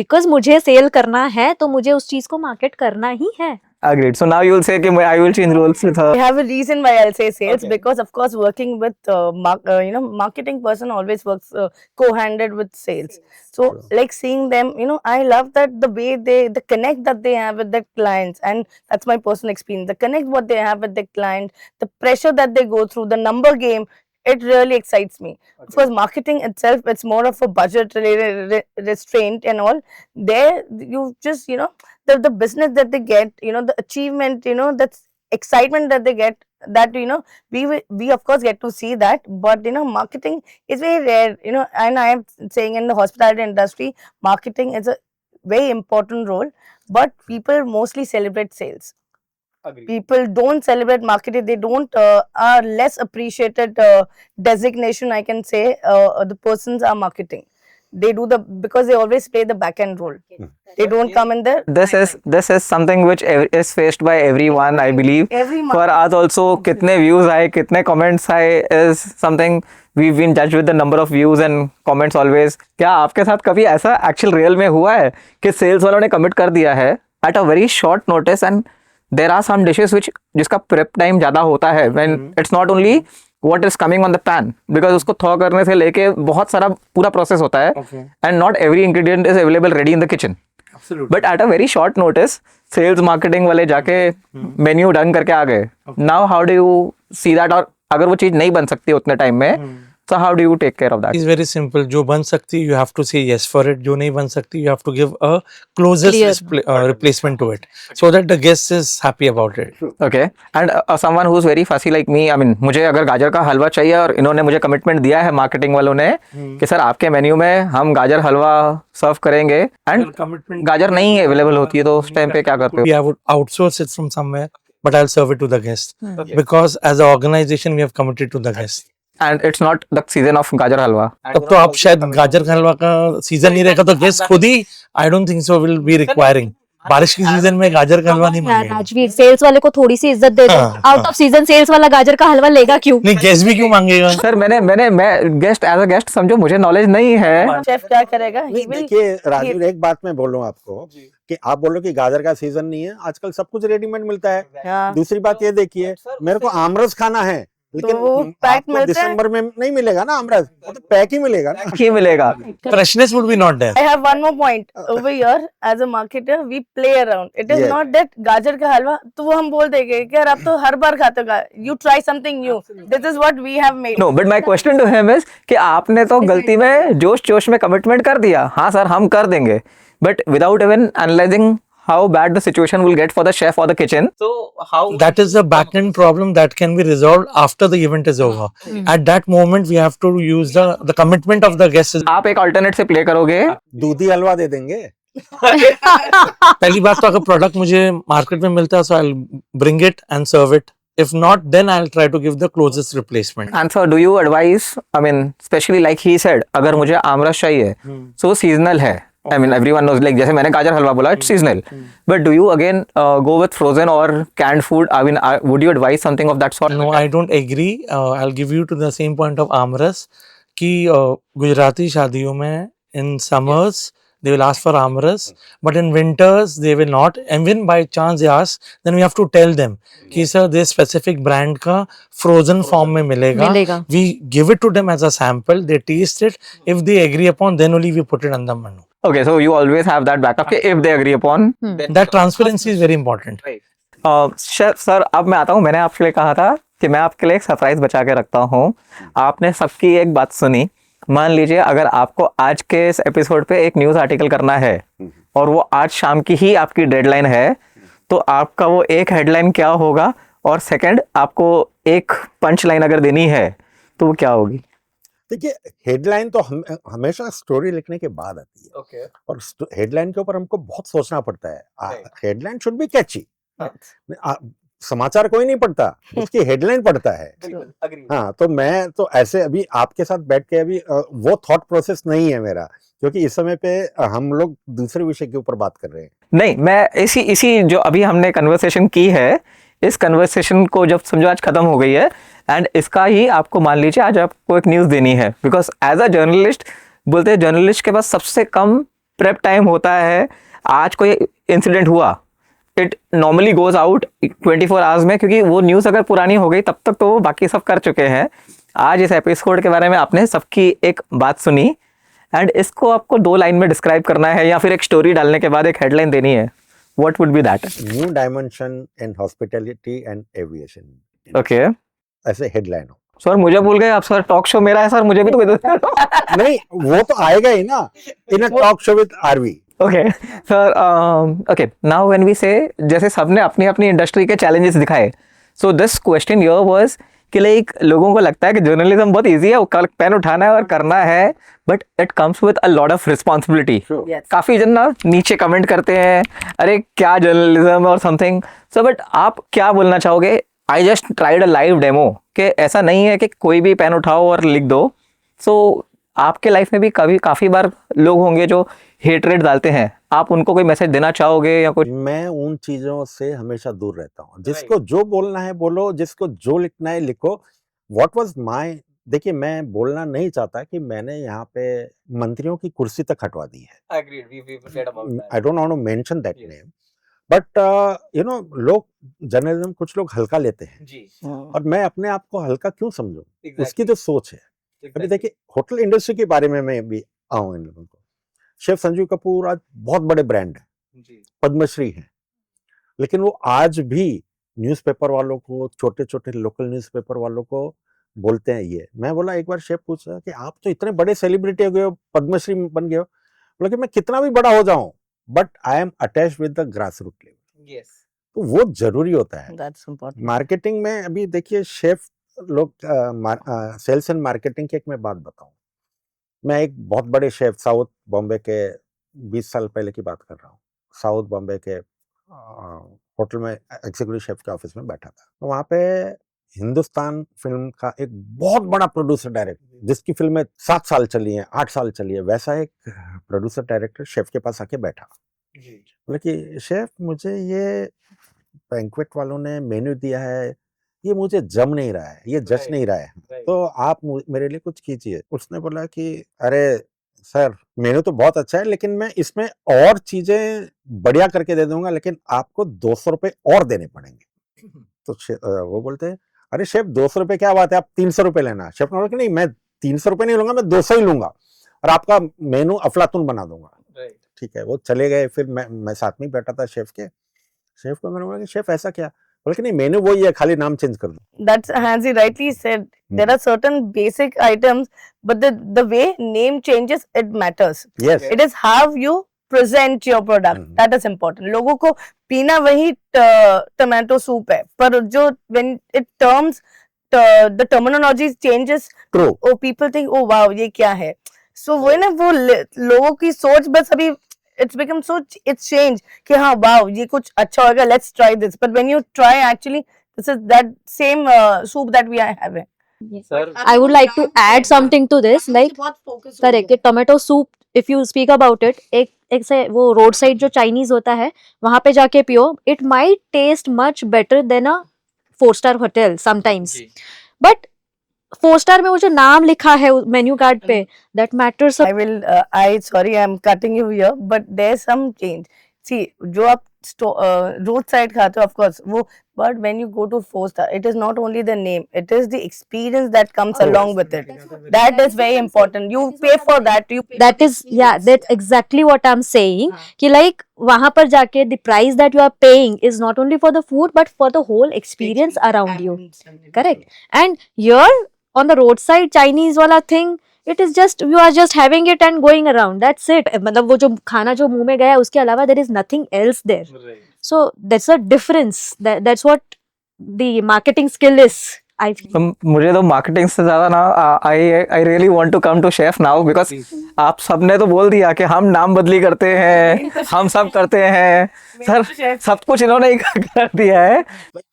Because मुझे sale करना है तो मुझे उस चीज को market करना ही है. Agreed. So now you will say कि I will change roles with her. I have a reason why I'll say sales, because of course working with marketing person always works co-handed with sales. So like seeing them, I love that the way the connect that they have with their clients, and that's my personal experience. The connect what they have with their client, the pressure that they go through, the number game. It really excites me. Of course, marketing itself, it's more of a budget related restraint and all. There, you just, the business that they get, the achievement, that's excitement that they get, that, we of course get to see that. But, marketing is very rare, and I am saying in the hospitality industry, marketing is a very important role, but people mostly celebrate sales. Agreed. People don't celebrate marketing. They don't are less appreciated designation, I can say. The persons are marketing. They do because they always play the back end role. They don't come in there. This is something which is faced by everyone, I believe. For us also, कितने views आए, कितने comments आए is something we've been judged with the number of views and comments always. क्या आपके साथ कभी ऐसा actual real में हुआ है कि sales वालों ने commit कर दिया है at a very short notice, and there are some dishes which जिसका prep time ज़्यादा होता है, when it's not only what is coming on the pan, because उसको thaw करने से लेके बहुत सारा पूरा process होता है, Okay. and not every ingredient is available ready in the kitchen. Absolutely. But at a very short notice, sales marketing वाले जाके menu done करके आ गए. Now how do you see that? और अगर वो चीज नहीं बन सकती उतने टाइम में, so how do you take care of that? It's very simple. जो बन सकती you have to say yes for it. जो नहीं बन सकती you have to give a closest Clear. replacement to it, so that the guest is happy about it. Okay. And someone who's very fussy like me, I mean, मुझे अगर गाजर का हलवा चाहिए और इन्होंने मुझे कमिटमेंट दिया है मार्केटिंग वालों ने कि सर आपके मेन्यू में हम गाजर हलवा सर्व करेंगे, एंड Commitment. गाजर नहीं अवेलेबल होती है, तो उस टाइम पे क्या करते हो? I would outsource it from somewhere, but I'll serve it to the guest because as an organization we have committed to the guest. And it's not the season of गाजर हलवा. तब तो आप शायद गाजर का हलवा का सीजन नहीं रहेगा तो गेस्ट खुद ही I don't think so will be requiring. बारिश की सीजन में गाजर का हलवा नहीं यार मांगेगा. राजवीर, सेल्स वाले को थोड़ी सी इज्जत दे दो. हाँ, आउट ऑफ सीजन सेल्स वाला गाजर का हलवा लेगा क्यों? नहीं गेस्ट भी क्यों मांगेगा? सर मैं गेस्ट एज अ गेस्ट समझो, मुझे नॉलेज नहीं है. शेफ क्या करेगा? He नहीं, will देखिए राजीव, एक बात मैं बोलूं आपको कि आप बोलो कि गाजर का सीजन नहीं है, आजकल सब कुछ रेडीमेड मिलता है. हाँ, दूसरी बात ये देखिए, मेरे को आमरस खाना है, लेकिन वो पैक आपको मिलता है. दिसंबर में नहीं मिलेगा ना आमरस, वो तो पैक ही मिलेगा ना. क्या मिलेगा? Freshness would be not there. I have one more point over here. As a marketer, we play around. It is Yes. not that गाजर का हलवा तो वो हम बोल देंगे कि यार आप तो हर बार खाते हो. You try something new. This is what we have made. No, but my question to him is कि आपने तो गलती में जोश में कमिटमेंट कर दिया, हाँ सर हम कर देंगे, but without even analysing how bad the situation will get for the chef or the kitchen. So how That is a back end problem that can be resolved after the event is over. At that moment we have to use the commitment of the guest. आप एक alternate से play करोगे? दूधी हलवा दे देंगे. पहली बात तो अगर product मुझे मार्केट में मिलता है so I'll bring it and serve it. If not, then I'll try to give the closest replacement. And so do you advise, I mean, especially like he said, अगर मुझे आमरस चाहिए, so seasonal है. I mean, everyone knows, like जैसे मैंने गाजर हलवा बोला, it's seasonal. But do you again go with frozen or canned food? I mean, would you advise something of that sort? No, I don't agree. I'll give you to the same point of आमरस कि गुजराती शादियों में in summers they will ask for aamras, but in winters they will not. And when by chance they ask, then we have to tell them कि sir this specific brand का frozen form में मिलेगा. We give it to them as a sample. They taste it. If they agree upon, then only we put it on the menu. Okay, so you always have that backup कि if they agree upon. That transparency is very important. Chef sir, अब मैं आता हूँ. मैंने आपके लिए कहा था कि मैं आपके लिए एक सरप्राइज बचा के रखता हूँ. आपने सबकी एक बात सुनी. मान लीजिए अगर आपको आज के इस एपिसोड पे एक न्यूज़ आर्टिकल करना है और वो आज शाम की ही आपकी डेडलाइन है, तो आपका वो एक हेडलाइन क्या होगा, और सेकंड आपको एक पंच लाइन अगर देनी है तो वो क्या होगी? देखिए, हेडलाइन तो हमेशा स्टोरी लिखने के बाद आती है. Okay. और हेडलाइन के ऊपर हमको बहुत सोचना पड़ता है. हेडलाइन शुड बी कैची. समाचार कोई नहीं पढ़ता, उसकी हेडलाइन पढ़ता है. हाँ, तो मैं तो ऐसे अभी आपके साथ बैठ के अभी वो थॉट प्रोसेस नहीं है मेरा, क्योंकि इस समय पे हम लोग दूसरे विषय के ऊपर बात कर रहे हैं. नहीं, मैं इसी जो अभी हमने कन्वर्सेशन की है, इस कन्वर्सेशन को जब समझो आज खत्म हो गई है, एंड इसका ही आपको मान लीजिए आज आपको एक न्यूज़ देनी है, बिकॉज एज अ जर्नलिस्ट बोलते हैं जर्नलिस्ट के पास सबसे कम प्रेप टाइम होता है. आज कोई इंसिडेंट हुआ, it normally goes out 24 hours में, क्योंकि वो न्यूज़ अगर पुरानी हो गई तब तक तो वो बाकी सब कर चुके हैं. आज इस एपिसोड के बारे में आपने सबकी एक बात सुनी, एंड इसको आपको 2 लाइन में डिस्क्राइब करना है या फिर एक स्टोरी डालने के बाद एक हेडलाइन देनी है. What would be that? New dimension in hospitality and aviation. Okay. ऐसे हेडलाइन हो. सर मुझे भूल गए आप. सर टॉक शो मेरा है सर, मुझे भी तो नहीं, वो तो आएगा ही ना, in a talk show with RV. Okay sir. Okay, now when we say, जैसे सबने अपनी अपनी इंडस्ट्री के चैलेंजेस दिखाए, so this question here was कि लाइक लोगों को लगता है कि जर्नलिज्म बहुत इजी है, वो पेन उठाना है और करना है, but it comes with a lot of responsibility. Yes. काफी जन ना नीचे कमेंट करते हैं, अरे क्या जर्नलिज्म और समथिंग. सो बट आप क्या बोलना चाहोगे? I just tried a live demo कि ऐसा नहीं है कि कोई भी पेन उठाओ और लिख दो. सो आपके लाइफ में भी कभी काफी बार लोग होंगे जो हेटरेट डालते हैं, आप उनको कोई मैसेज देना चाहोगे या कुछ? मैं उन चीजों से हमेशा दूर रहता हूँ. जिसको जो बोलना है बोलो, जिसको जो लिखना है लिखो. व्हाट वाज माय, देखिए मैं बोलना नहीं चाहता कि मैंने यहाँ पे मंत्रियों की कुर्सी तक हटवा दी है. I don't want to mention that name, but you know लोग जर्नलिज्म कुछ लोग हल्का लेते हैं, जी और मैं अपने आप को हल्का क्यों समझूं? उसकी तो सोच है। अभी देखिए होटल इंडस्ट्री के बारे में मैं भी आऊं इन लोगों को। शेफ संजीव कपूर आज बहुत बड़े ब्रांड है, जी पद्मश्री हैं, लेकिन वो आज भी न्यूज़पेपर वालों को, छोटे छोटे लोकल न्यूज़पेपर वालों को बोलते हैं ये। मैं बोला, एक बार शेफ पूछ रहा कि आप तो इतने बड़े सेलिब्रिटी हो गए हो, पद्मश्री बन गए हो। बोला कि मैं कितना भी बड़ा हो जाऊं, but I am attached with the grass root level. Yes तो वो जरूरी होता है। That's important. मार्केटिंग में अभी देखिए शेफ लोग, सेल्स एंड मार्केटिंग की एक मैं बात बताऊं। मैं एक बहुत बड़े शेफ साउथ बॉम्बे के 20 साल पहले की बात कर रहा हूँ। साउथ बॉम्बे के होटल में एग्जीक्यूटिव शेफ के ऑफिस में बैठा था। तो वहाँ पे हिंदुस्तान फिल्म का एक बहुत बड़ा प्रोड्यूसर डायरेक्टर, जिसकी फिल्में 7 साल चली हैं, 8 साल चली है, वैसा एक प्रोड्यूसर डायरेक्टर शेफ के पास आके बैठा। बोले कि शेफ, मुझे ये बैंक्वेट वालों ने मेन्यू दिया है, ये मुझे जम नहीं रहा है, ये जच नहीं रहा है, तो आप मेरे लिए कुछ कीजिए। उसने बोला कि अरे सर, मेन्यू तो बहुत अच्छा है, लेकिन मैं इसमें और चीजें बढ़िया करके दे दूंगा, लेकिन आपको 200 रुपए और देने पड़ेंगे। तो वो बोलते हैं, अरे शेफ 200 रुपए क्या बात है, आप 300 रुपए लेना। शेफ ने बोला कि नहीं, मैं 300 रुपए नहीं लूंगा, मैं 200 ही लूंगा और आपका मेनू अफलातून बना दूंगा। ठीक है, वो चले गए। फिर मैं साथ में बैठा था शेफ के। शेफ को मैंने बोला कि शेफ ऐसा क्या? बोले कि नहीं, मेनू वही है, खाली नाम चेंज कर दो। That's as he rightly said. There are certain basic items, but the way name changes, it matters. Yes, It is how you present your product. Mhm. That is important. लोगों को पीना वही टमाटो सूप है, पर जो when it terms the terminology changes, true. oh people think oh wow ये क्या है। So वो है ना, वो लोगों की सोच बस अभी it's become so it's changed कि हाँ wow ये कुछ अच्छा होगा, let's try this, but when you try actually this is that same soup that we are having. Sir I would like to add something to this, like correct, ये tomato soup if you speak about it, एक से वो road side जो Chinese होता है वहां पे जाके पियो, it might taste much better than a 4 star hotel sometimes, but 4 star में वो जो नाम लिखा है मेन्यू कार्ड पे, that matters. I will sorry I'm cutting you here, but there's some change. See, जो आप road side खाते हो of course वो, but when you go to 4 star, it is not only the name, it is the experience that comes along with it. That is very important. You pay for that. That is, yeah, that's exactly what I'm saying, कि like वहां पर जाके the price that you are paying is not only for the food but for the whole experience around you, correct? And here on the roadside Chinese वाला thing, it is just you are just having it and going around, that's it. मतलब वो जो खाना जो मुंह में गया उसके अलावा there is nothing else there. So that's a difference. That's what the marketing skill is, I feel. मुझे तो मार्केटिंग से ज्यादा ना I really want to come to chef now, because आप सबने तो बोल दिया कि हम नाम बदली करते हैं, हम सब करते हैं। सर सब कुछ इन्होंने ही कर दिया है।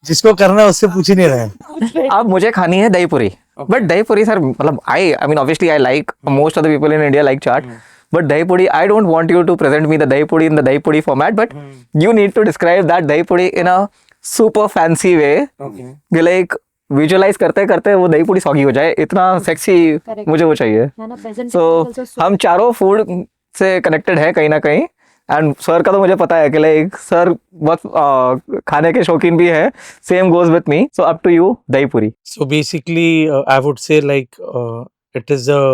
जिसको करना है उससे पूछ ही नहीं रहे हैं। अब मुझे खानी है दही पूरी, बट दही पूरी सर, मतलब I mean obviously I like most of the people in India like chaat, but dahi puri, I don't want you to present me the dahi puri in the dahi puri format, but you need to describe that dahi puri in a super fancy way. कि like visualise करते करते वो दही पूरी soggy हो जाए, इतना sexy मुझे वो चाहिए। So हम चारों फूड से कनेक्टेड है कहीं ना कहीं, एंड सर का तो मुझे पता है कि लाइक सर बहुत खाने के शौकीन भी है। Same goes with me, so up to you dahi puri. So basically, I would say like it is a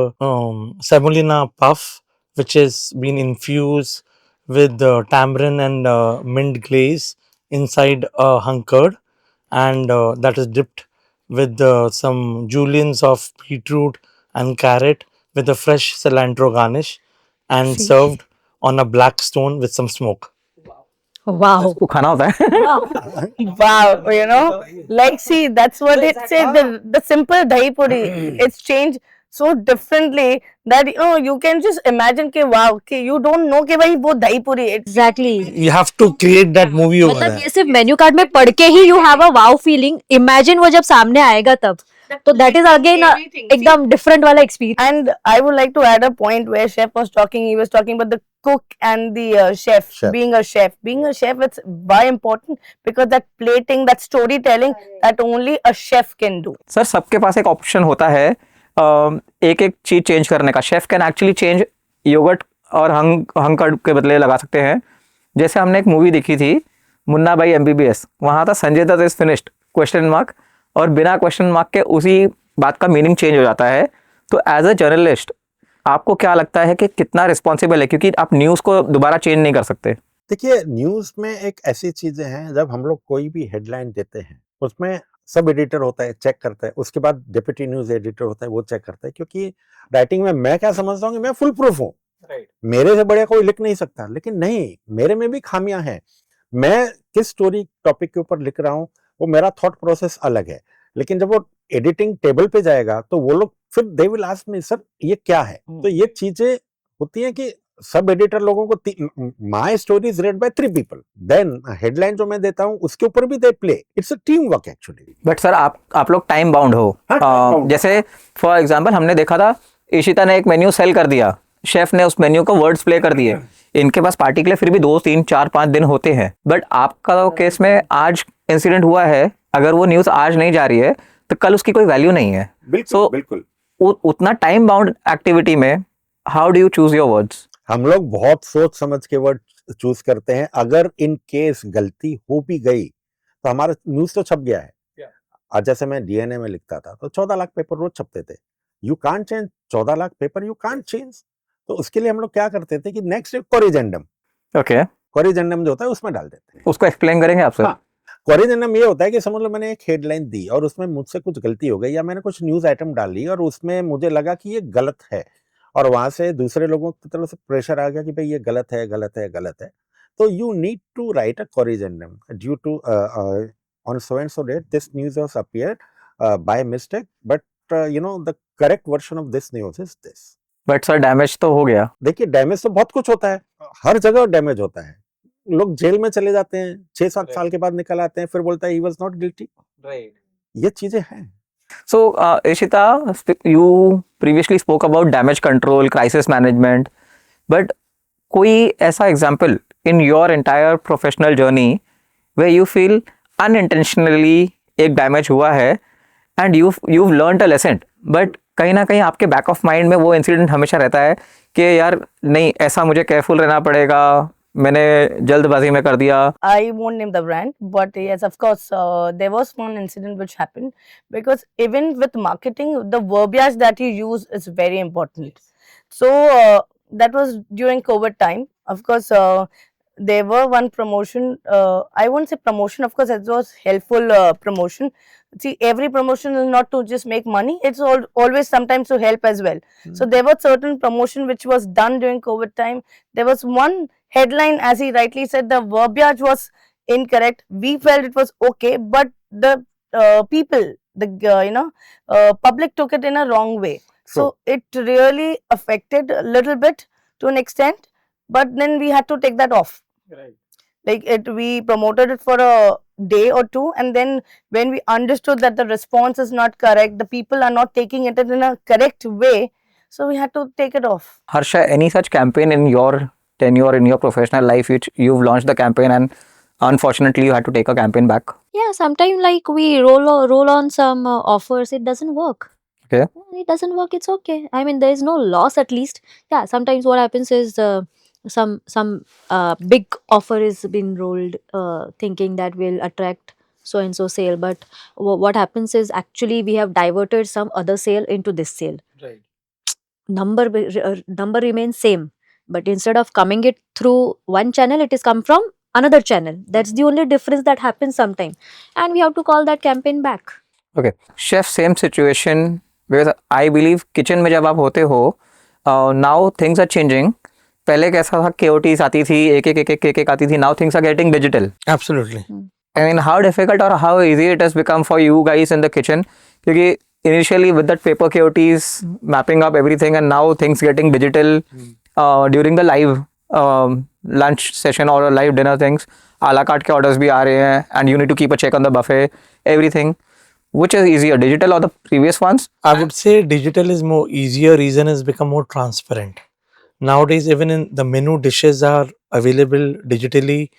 semolina puff which has been infused with tamarind and mint glaze inside a hung curd, and that is dipped with some juliennes of beetroot and carrot with a fresh cilantro garnish, and served on a black stone with some smoke. Wow. वो खाना होता है। Wow, you know, like see, that's what it said. The simple dahi puri, it's changed so differently that you can just imagine कि wow, कि you don't know कि भाई वो dahi puri. Exactly. You have to create that movie over मतलब there. ये सिर्फ menu card में पढ़ के ही you have a wow feeling. Imagine वो जब सामने आएगा तब, तो that is again एकदम different वाला experience. And I would like to add a point where chef was talking. He was talking about the cook and the chef. Being a chef, it's very important because that plating, that storytelling, that only a chef can do. Sir सबके पास एक option होता है एक एक चीज change करने का। Chef can actually change yogurt और हंग कर्ड के बदले लगा सकते हैं। जैसे हमने एक मूवी देखी थी मुन्ना भाई MBBS, वहाँ था Sanjay Dutt is finished question mark, और बिना क्वेश्चन मार्क के उसी बात का मीनिंग चेंज हो जाता है. तो एज अ जर्नलिस्ट आपको क्या लगता है कि कितना रिस्पॉन्सिबल है, क्योंकि आप न्यूज़ को दोबारा चेंज नहीं कर सकते. देखिए, न्यूज में एक ऐसी चीजें हैं, जब हम लोग कोई भी हेडलाइन देते हैं उसमें सब एडिटर होता है, चेक करता है, उसके बाद डिप्टी न्यूज एडिटर होता है, वो चेक करता है, क्योंकि राइटिंग में मैं क्या समझता हूँ कि मैं फुल प्रूफ हूँ, मेरे से बढ़िया कोई लिख नहीं सकता. लेकिन नहीं, मेरे में भी खामियां हैं. मैं किस स्टोरी टॉपिक के ऊपर लिख रहा हूँ, वो मेरा थॉट प्रोसेस अलग है. लेकिन जब वो एडिटिंग टेबल पे जाएगा तो वो लोग फिर they will ask me, sir ये क्या है. तो ये चीजें होती हैं कि सब एडिटर लोगों को my story is read by 3 people, then headline जो मैं देता हूँ उसके ऊपर भी they play. It's a team work actually. But sir आप लोग टाइम बाउंड हो. हाँ, time bound. जैसे फॉर एग्जांपल हमने देखा था, इशिता ने एक मेन्यू सेल कर दिया, शेफ ने उस मेन्यू को वर्ड्स प्ले कर दिए, इनके पास पार्टी के लिए फिर भी 2 3 4 5 दिन होते हैं. बट आपका केस में आज इंसिडेंट हुआ है, अगर वो न्यूज़ आज नहीं जा रही है तो कल उसकी कोई वैल्यू नहीं है. बिल्कुल So, बिल्कुल. उतना टाइम बाउंड एक्टिविटी में how do you choose your words. हम लोग बहुत सोच समझ के वर्ड चूज करते हैं. अगर इन केस गलती हो भी गई तो हमारा न्यूज तो छप गया है. आज जैसे मैं डीएनए में लिखता था तो 14 लाख पेपर रोज छपते थे. You can't change 14 lakh paper, you can't change. तो उसके लिए हम लोग क्या करते थे कि नेक्स्ट कोरिजेंडम, ओके, कोरिजेंडम जो होता है उसमें डाल देते हैं. उसको एक्सप्लेन करेंगे आप सर. हाँ. कोरिजेंडम ये होता है कि समझ लो मैंने एक हेडलाइन दी और उसमें मुझसे कुछ गलती हो गई, या मैंने कुछ न्यूज आइटम डाली और उसमें मुझे लगा कि ये गलत है, और वहां से दूसरे लोगों की तरफ से प्रेशर आ गया कि भाई ये गलत है, गलत है, गलत है. तो you need to write a corrigendum due to on so and so date this news was appeared by mistake, but you know the correct version of this news is this. But sir damage तो हो गया. देखिए, damage तो बहुत कुछ होता है, हर जगह डैमेज होता है. लोग जेल में चले जाते हैं, 6-7 साल के बाद निकल आते हैं, फिर बोलता है ही वाज नॉट गिल्टी. ये चीजें हैं. So, Ishita, you previously spoke about damage control, crisis management, but कोई ऐसा example in your entire professional journey where you feel unintentionally एक damage हुआ है and you've learned a lesson, but कहीं ना कहीं आपके back of mind में वो incident हमेशा रहता है कि यार नहीं, ऐसा मुझे careful रहना पड़ेगा, मैंने जल्दबाजी में कर दिया. I won't name the brand, but yes, of course, there was one incident which happened, because even with marketing, the verbiage that you use is very important. So that was during COVID time. Of course, there were one promotion. I won't say promotion. Of course, it was helpful promotion. See, every promotion is not to just make money. It's always sometimes to help as well. So there was certain promotion which was done during COVID time. There was one headline, as he rightly said, the verbiage was incorrect. We felt it was okay, but the people, the public took it in a wrong way. So it really affected a little bit to an extent, but then we had to take that off. Like we promoted it for a day or two, and then when we understood that the response is not correct, the people are not taking it in a correct way, so we had to take it off. Harsha, any such campaign in your tenure in your professional life which you've launched the campaign and unfortunately you had to take a campaign back? Yeah, sometimes like we roll on some offers, it doesn't work. Okay. Yeah, it doesn't work, it's okay. I mean, there is no loss at least. Yeah, sometimes what happens is some big offer is been rolled, thinking that will attract so and so sale, but what happens is actually we have diverted some other sale into this sale. Right. Number remains same, but instead of coming it through one channel, it is come from another channel. That's the only difference that happens sometime, and we have to call that campaign back. Okay. Chef, same situation, because I believe kitchen में जब आप होते हो, now things are changing. पहले कैसा था, KOTs आती थी, एक आती थी. Now things are getting digital. Absolutely. I mean, how difficult or how easy it has become for you guys in the kitchen? क्योंकि initially with that paper KOTs mapping up everything, and now things getting digital during the live lunch session or live dinner things, a la carte के orders भी आ रहे हैं, and you need to keep a check on the buffet, everything. Which is easier, digital or the previous ones? I would say digital is more easier. Reason is become more transparent. Nowadays, even in the menu, dishes are available digitally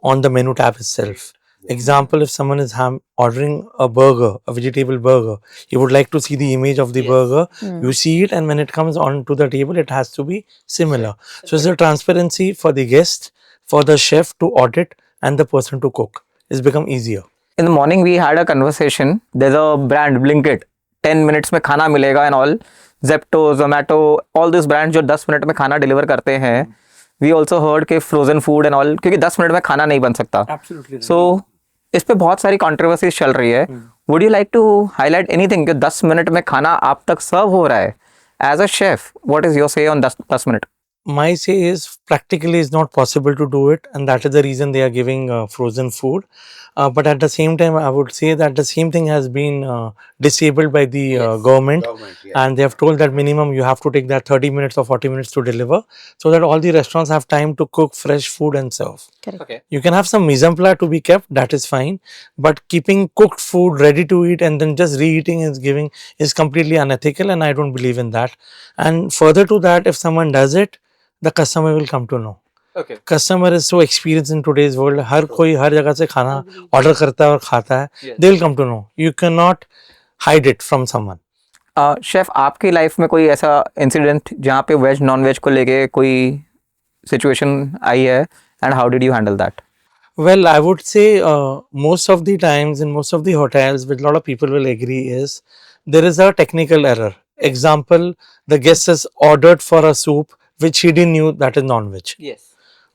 on the menu tab itself. Example, if someone is ordering a burger, a vegetable burger, you would like to see the image of the burger. You see it, and when it comes onto the table, it has to be similar. So it's a transparency for the guest, for the chef to audit and the person to cook. It's become easier. In the morning we had a conversation. There's a brand Blinkit, 10 minutes में खाना मिलेगा and all. Zepto, Zomato, all these brands जो 10 minute में खाना deliver करते हैं. We also heard कि frozen food and all, क्योंकि 10 मिनट में खाना नहीं बन सकता. Absolutely. So इस पे बहुत सारी कंट्रोवर्सीज चल रही है. Would you like to highlight anything कि 10 मिनट में खाना आप तक सर्व हो रहा है? As a chef, what is your say on 10 minute? My say is practically it's not possible to do it, and that is the reason they are giving frozen food. But at the same time, I would say that the same thing has been disabled by the government, and they have told that minimum you have to take that 30 minutes or 40 minutes to deliver, so that all the restaurants have time to cook fresh food and serve. Correct. Okay. You can have some mise en place to be kept, that is fine, but keeping cooked food ready to eat and then just reheating is giving is completely unethical, and I don't believe in that. And further to that, if someone does it, the customer will come to know. Okay. Customer is so experienced in today's world. हर कोई हर जगह से खाना order करता है और खाता है. They will come to know. You cannot hide it from someone. Chef आपकी लाइफ में कोई ऐसा इंसिडेंट जहाँ पे वेज नॉन वेज को लेके कोई सिचुएशन आई है and how did you handle that? Well, I would say most of the times in most of the hotels, which a lot of people will agree, is there is a technical error. Example, the guest has ordered for a soup which he didn't knew that is non-veg. Yes.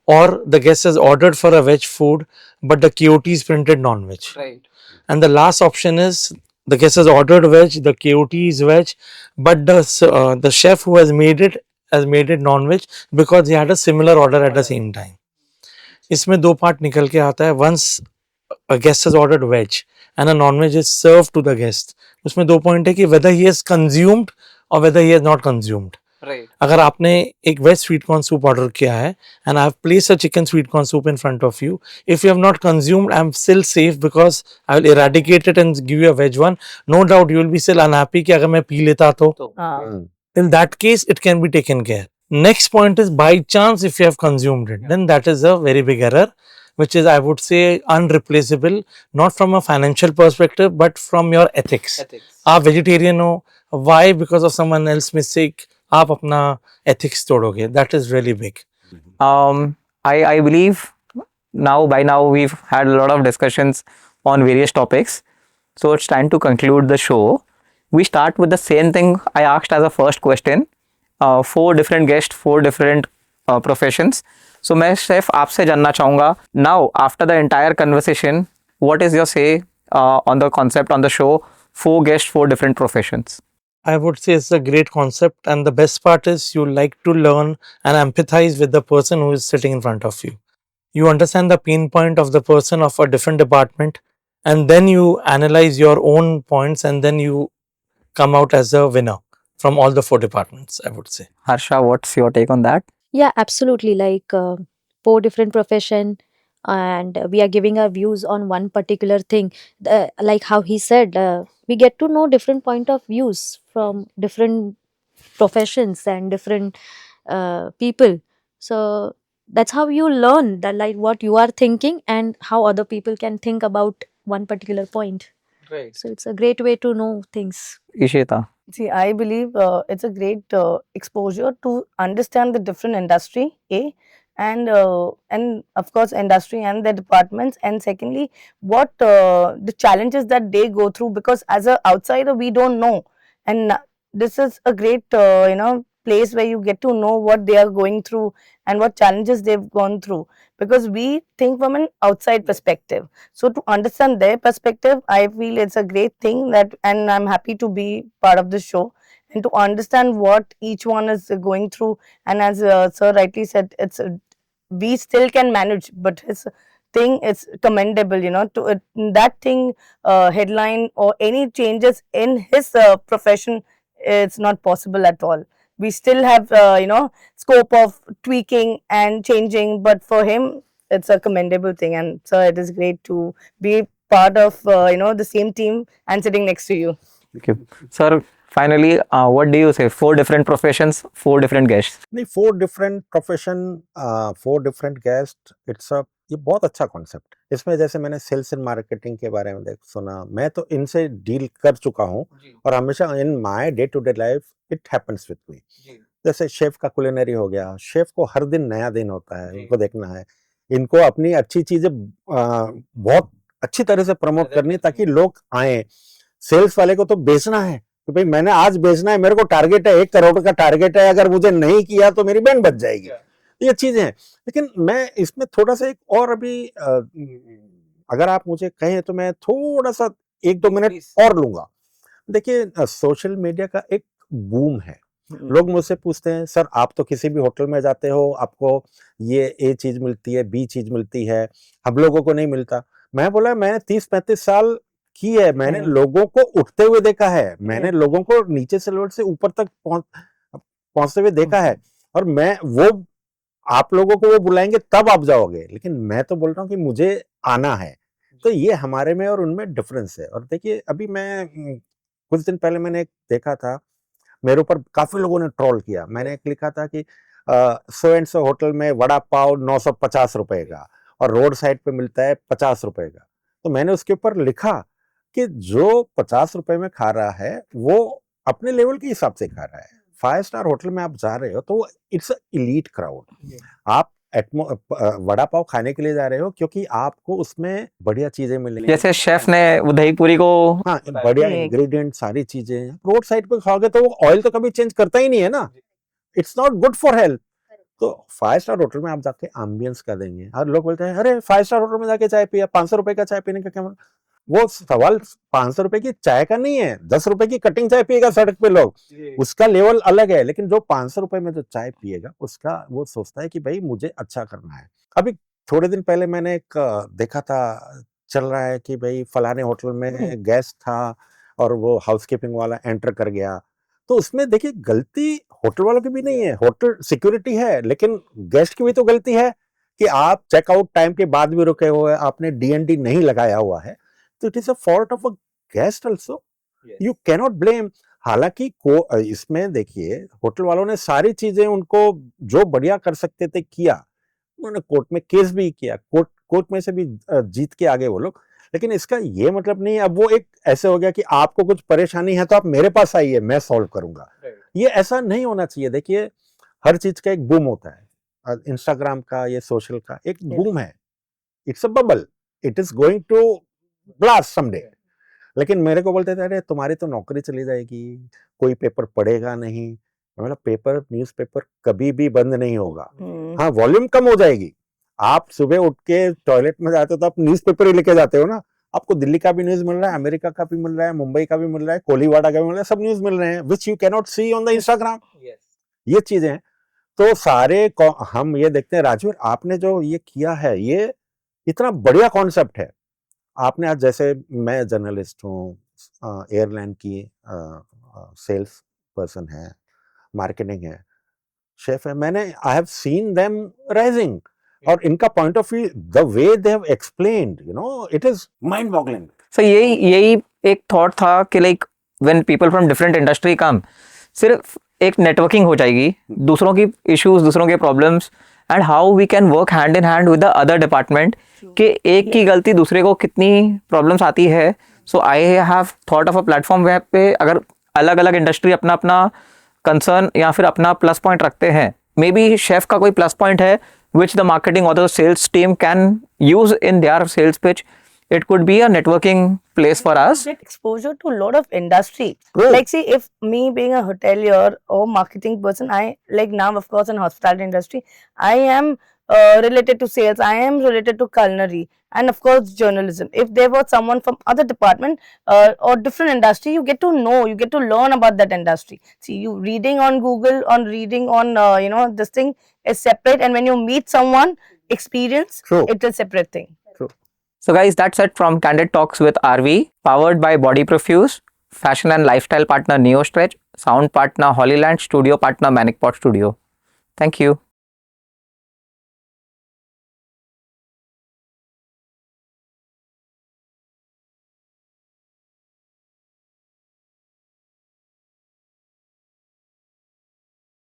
Or the guest has ordered for a veg food, but the KOT is printed non-veg. Right. And the last option is the guest has ordered veg, the KOT is veg, but the chef who has made it non-veg because he had a similar order at the same time. इसमें दो part निकल के आता है. Once a guest has ordered veg and a non-veg is served to the guest, उसमें दो point है कि whether he has consumed or whether he has not consumed. Right. अगर आपने एक veg sweet corn soup order किया है and I have placed a chicken sweet corn soup in front of you, if you have not consumed, I am still safe because I will eradicate it and give you a veg one. No doubt you will be still unhappy कि अगर मैं P लेता तो. In that case, it can be taken care. Next point is, by chance if you have consumed it, then that is a very big error, which is, I would say, unreplaceable, not from a financial perspective but from your ethics. आप vegetarian हो, why because of someone else's mistake आप अपना ethics तोड़ोगे? That is really big. I believe by now we've had a lot of discussions on various topics, so it's time to conclude the show. We start with the same thing I asked as a first question. 4 different guests, 4 different professions. So मैं सिर्फ आपसे जानना चाहूँगा, now after the entire conversation, what is your say on the concept on the show, 4 guests, 4 different professions? I would say it's a great concept, and the best part is you like to learn and empathize with the person who is sitting in front of you. You understand the pain point of the person of a different department, and then you analyze your own points, and then you come out as a winner from all the 4 departments, I would say. Harsha, what's your take on that? Yeah, absolutely. Like 4 different profession, and we are giving our views on one particular thing. Like how he said, we get to know different point of views from different professions and different people. So that's how you learn that, like what you are thinking and how other people can think about one particular point. Right. So it's a great way to know things. Ishita. See, I believe it's a great exposure to understand the different industry, and of course industry and the departments, and secondly, what the challenges that they go through, because as a outsider we don't know, and this is a great place where you get to know what they are going through and what challenges they've gone through, because we think from an outside perspective. So to understand their perspective, I feel it's a great thing that, and I'm happy to be part of the show and to understand what each one is going through. And as sir rightly said, it's we still can manage, but his thing is commendable, to that thing, headline or any changes in his profession, it's not possible at all. We still have scope of tweaking and changing, but for him it's a commendable thing. And so it is great to be part of the same team and sitting next to you. Thank you. Sir, finally, what do you say? 4 different professions, 4 different guests. नहीं, 4 different profession, 4 different guests, ये बहुत अच्छा concept. इसमें जैसे मैंने sales and marketing के बारे में सुना, मैं तो इनसे डील कर चुका हूँ और हमेशा in my day to day life it happens with me. जैसे शेफ का कुलिनरी हो गया, शेफ को हर दिन नया दिन होता है, उनको देखना है. इनको अपनी अच्छी चीजें बहुत अच्छी तरह से प्रमोट करनी ताकि लोग आए। सेल्स वाले को तो बेचना है कि भाई मैंने आज बेचना है, मेरे को टारगेट है 1 करोड़ का टारगेट है, अगर मुझे नहीं किया तो मेरी बैंड बच जाएगी। ये चीजें हैं। लेकिन मैं इसमें थोड़ा सा एक और अभी अगर आप मुझे कहें तो मैं थोड़ा सा 1-2 मिनट और लूंगा। देखिए सोशल मीडिया का एक बूम है। लोग मुझसे पूछते हैं सर आप तो किसी भी होटल में जाते हो, आपको ये ए चीज मिलती है, बी चीज मिलती है, हम लोगों को नहीं मिलता। मैं बोला मैंने 30-35 साल की है, मैंने लोगों को उठते हुए देखा है, मैंने लोगों को नीचे से लेवल से ऊपर तक पहुंचते हुए देखा है, और मैं वो आप लोगों को वो बुलाएंगे तब आप जाओगे, लेकिन मैं तो बोल रहा हूँ कि मुझे आना है। तो ये हमारे में और उनमें डिफरेंस है। और देखिए अभी मैं कुछ दिन पहले मैंने एक देखा था, मेरे ऊपर काफी लोगों ने ट्रोल किया। मैंने एक लिखा था कि सो एंड सो होटल में वड़ा पाव 950 रुपए का और रोड साइड पे मिलता है 50 रुपए का। तो मैंने उसके ऊपर लिखा कि जो 50 रुपए में खा रहा है वो अपने लेवल के हिसाब से खा रहा है। 5 स्टार होटल में आप जा रहे हो तो इट्स अ इलीट क्राउड। आप वड़ा पाव खाने के लिए जा रहे हो क्योंकि आपको उसमें बढ़िया चीजें मिलेंगी, जैसे शेफ ने वो दही पूरी को हाँ बढ़िया इंग्रेडिएंट सारी चीजें। रोड साइड पे खाओगे तो वो ऑयल तो कभी चेंज करता ही नहीं है ना, it's not good for health. तो 5 स्टार होटल में आप जाके एम्बियंस का देंगे। हर लोग बोलते हैं अरे 5 स्टार होटल में जाके चाय पिया, 500 रुपए का चाय पीने का क्या मतलब? वो सवाल 500 रुपए की चाय का नहीं है, 10 रुपए की कटिंग चाय पिएगा सड़क पे लोग, उसका लेवल अलग है। लेकिन जो 500 रुपए में जो चाय पिएगा उसका वो सोचता है कि भाई मुझे अच्छा करना है। अभी थोड़े दिन पहले मैंने एक देखा था, चल रहा है कि भाई फलाने होटल में गेस्ट था और वो हाउसकीपिंग वाला एंटर कर गया। तो उसमें देखिए गलती होटल वालों की भी नहीं है, होटल सिक्योरिटी है, लेकिन गेस्ट की भी तो गलती है कि आप चेकआउट टाइम के बाद भी रुके हुए, आपने डीएनडी नहीं लगाया हुआ है। तो it is a fault of a guest also, you cannot blame. हालांकि को इसमें देखिए होटल वालों ने सारी चीजें उनको जो बढ़िया कर सकते थे किया, उन्होंने कोर्ट में केस भी किया, कोर्ट में से भी जीत के आगे वो लोग। लेकिन इसका ये मतलब नहीं, अब वो एक ऐसे हो गया कि आपको कुछ परेशानी है तो आप मेरे पास आइए मैं सॉल्व करूंगा। ये ऐसा नहीं होना चाहिए। देखिए हर चीज का एक बूम होता है, इंस्टाग्राम का, ये सोशल का एक बूम है, it's a bubble, it is going to blast someday. लेकिन मेरे को बोलते थे अरे तुम्हारी तो नौकरी चली जाएगी, कोई पेपर पढ़ेगा नहीं। मतलब पेपर न्यूज़पेपर कभी भी बंद नहीं होगा, हाँ वॉल्यूम कम हो जाएगी। आप सुबह उठ के टॉयलेट में जाते हो तो आप न्यूज़पेपर ही लेके जाते हो ना, आपको दिल्ली का भी न्यूज मिल रहा है, अमेरिका का भी मिल रहा है, मुंबई का भी मिल रहा है, कोलीवाड़ा का भी मिल रहा है, सब न्यूज मिल रहे हैं which you cannot see on the Instagram. ये चीजें हैं। तो सारे हम ये देखते हैं राजवीर आपने जो ये किया है ये इतना बढ़िया कॉन्सेप्ट है। आपने आज जैसे मैं जर्नलिस्ट हूँ, एयरलाइन की सेल्स पर्सन है, मार्केटिंग है, शेफ है, मैंने I have seen them rising, और इनका point of view the way they have explained, you know, it is mind boggling. So यही एक थॉट था कि like when people from different industry come, सिर्फ एक नेटवर्किंग हो जाएगी, दूसरों की इश्यूज, दूसरों के problems, and how we can work hand in hand with the other department, कि एक की गलती दूसरे को कितनी प्रॉब्लम्स आती है। So I have thought of a platform web पे अगर अलग अलग इंडस्ट्री अपना अपना कंसर्न या फिर अपना प्लस पॉइंट रखते हैं, मे बी शेफ का कोई प्लस पॉइंट है which the marketing or the sales team can use in their sales pitch. It could be a networking place for us. Get exposure to a lot of industry. True. Like see, if me being a hotelier or marketing person, I like now of course in hospitality industry, I am related to sales, I am related to culinary, and of course journalism. If there was someone from other department or different industry, you get to know, you get to learn about that industry. See, you reading on Google, on reading on you know, this thing is separate, and when you meet someone experience, True. it is separate thing. So guys, that's it from Candid Talks with RV, powered by Body Profuse, fashion and lifestyle partner Neo Stretch, sound partner Hollyland, studio partner Manic Pot Studio. Thank you.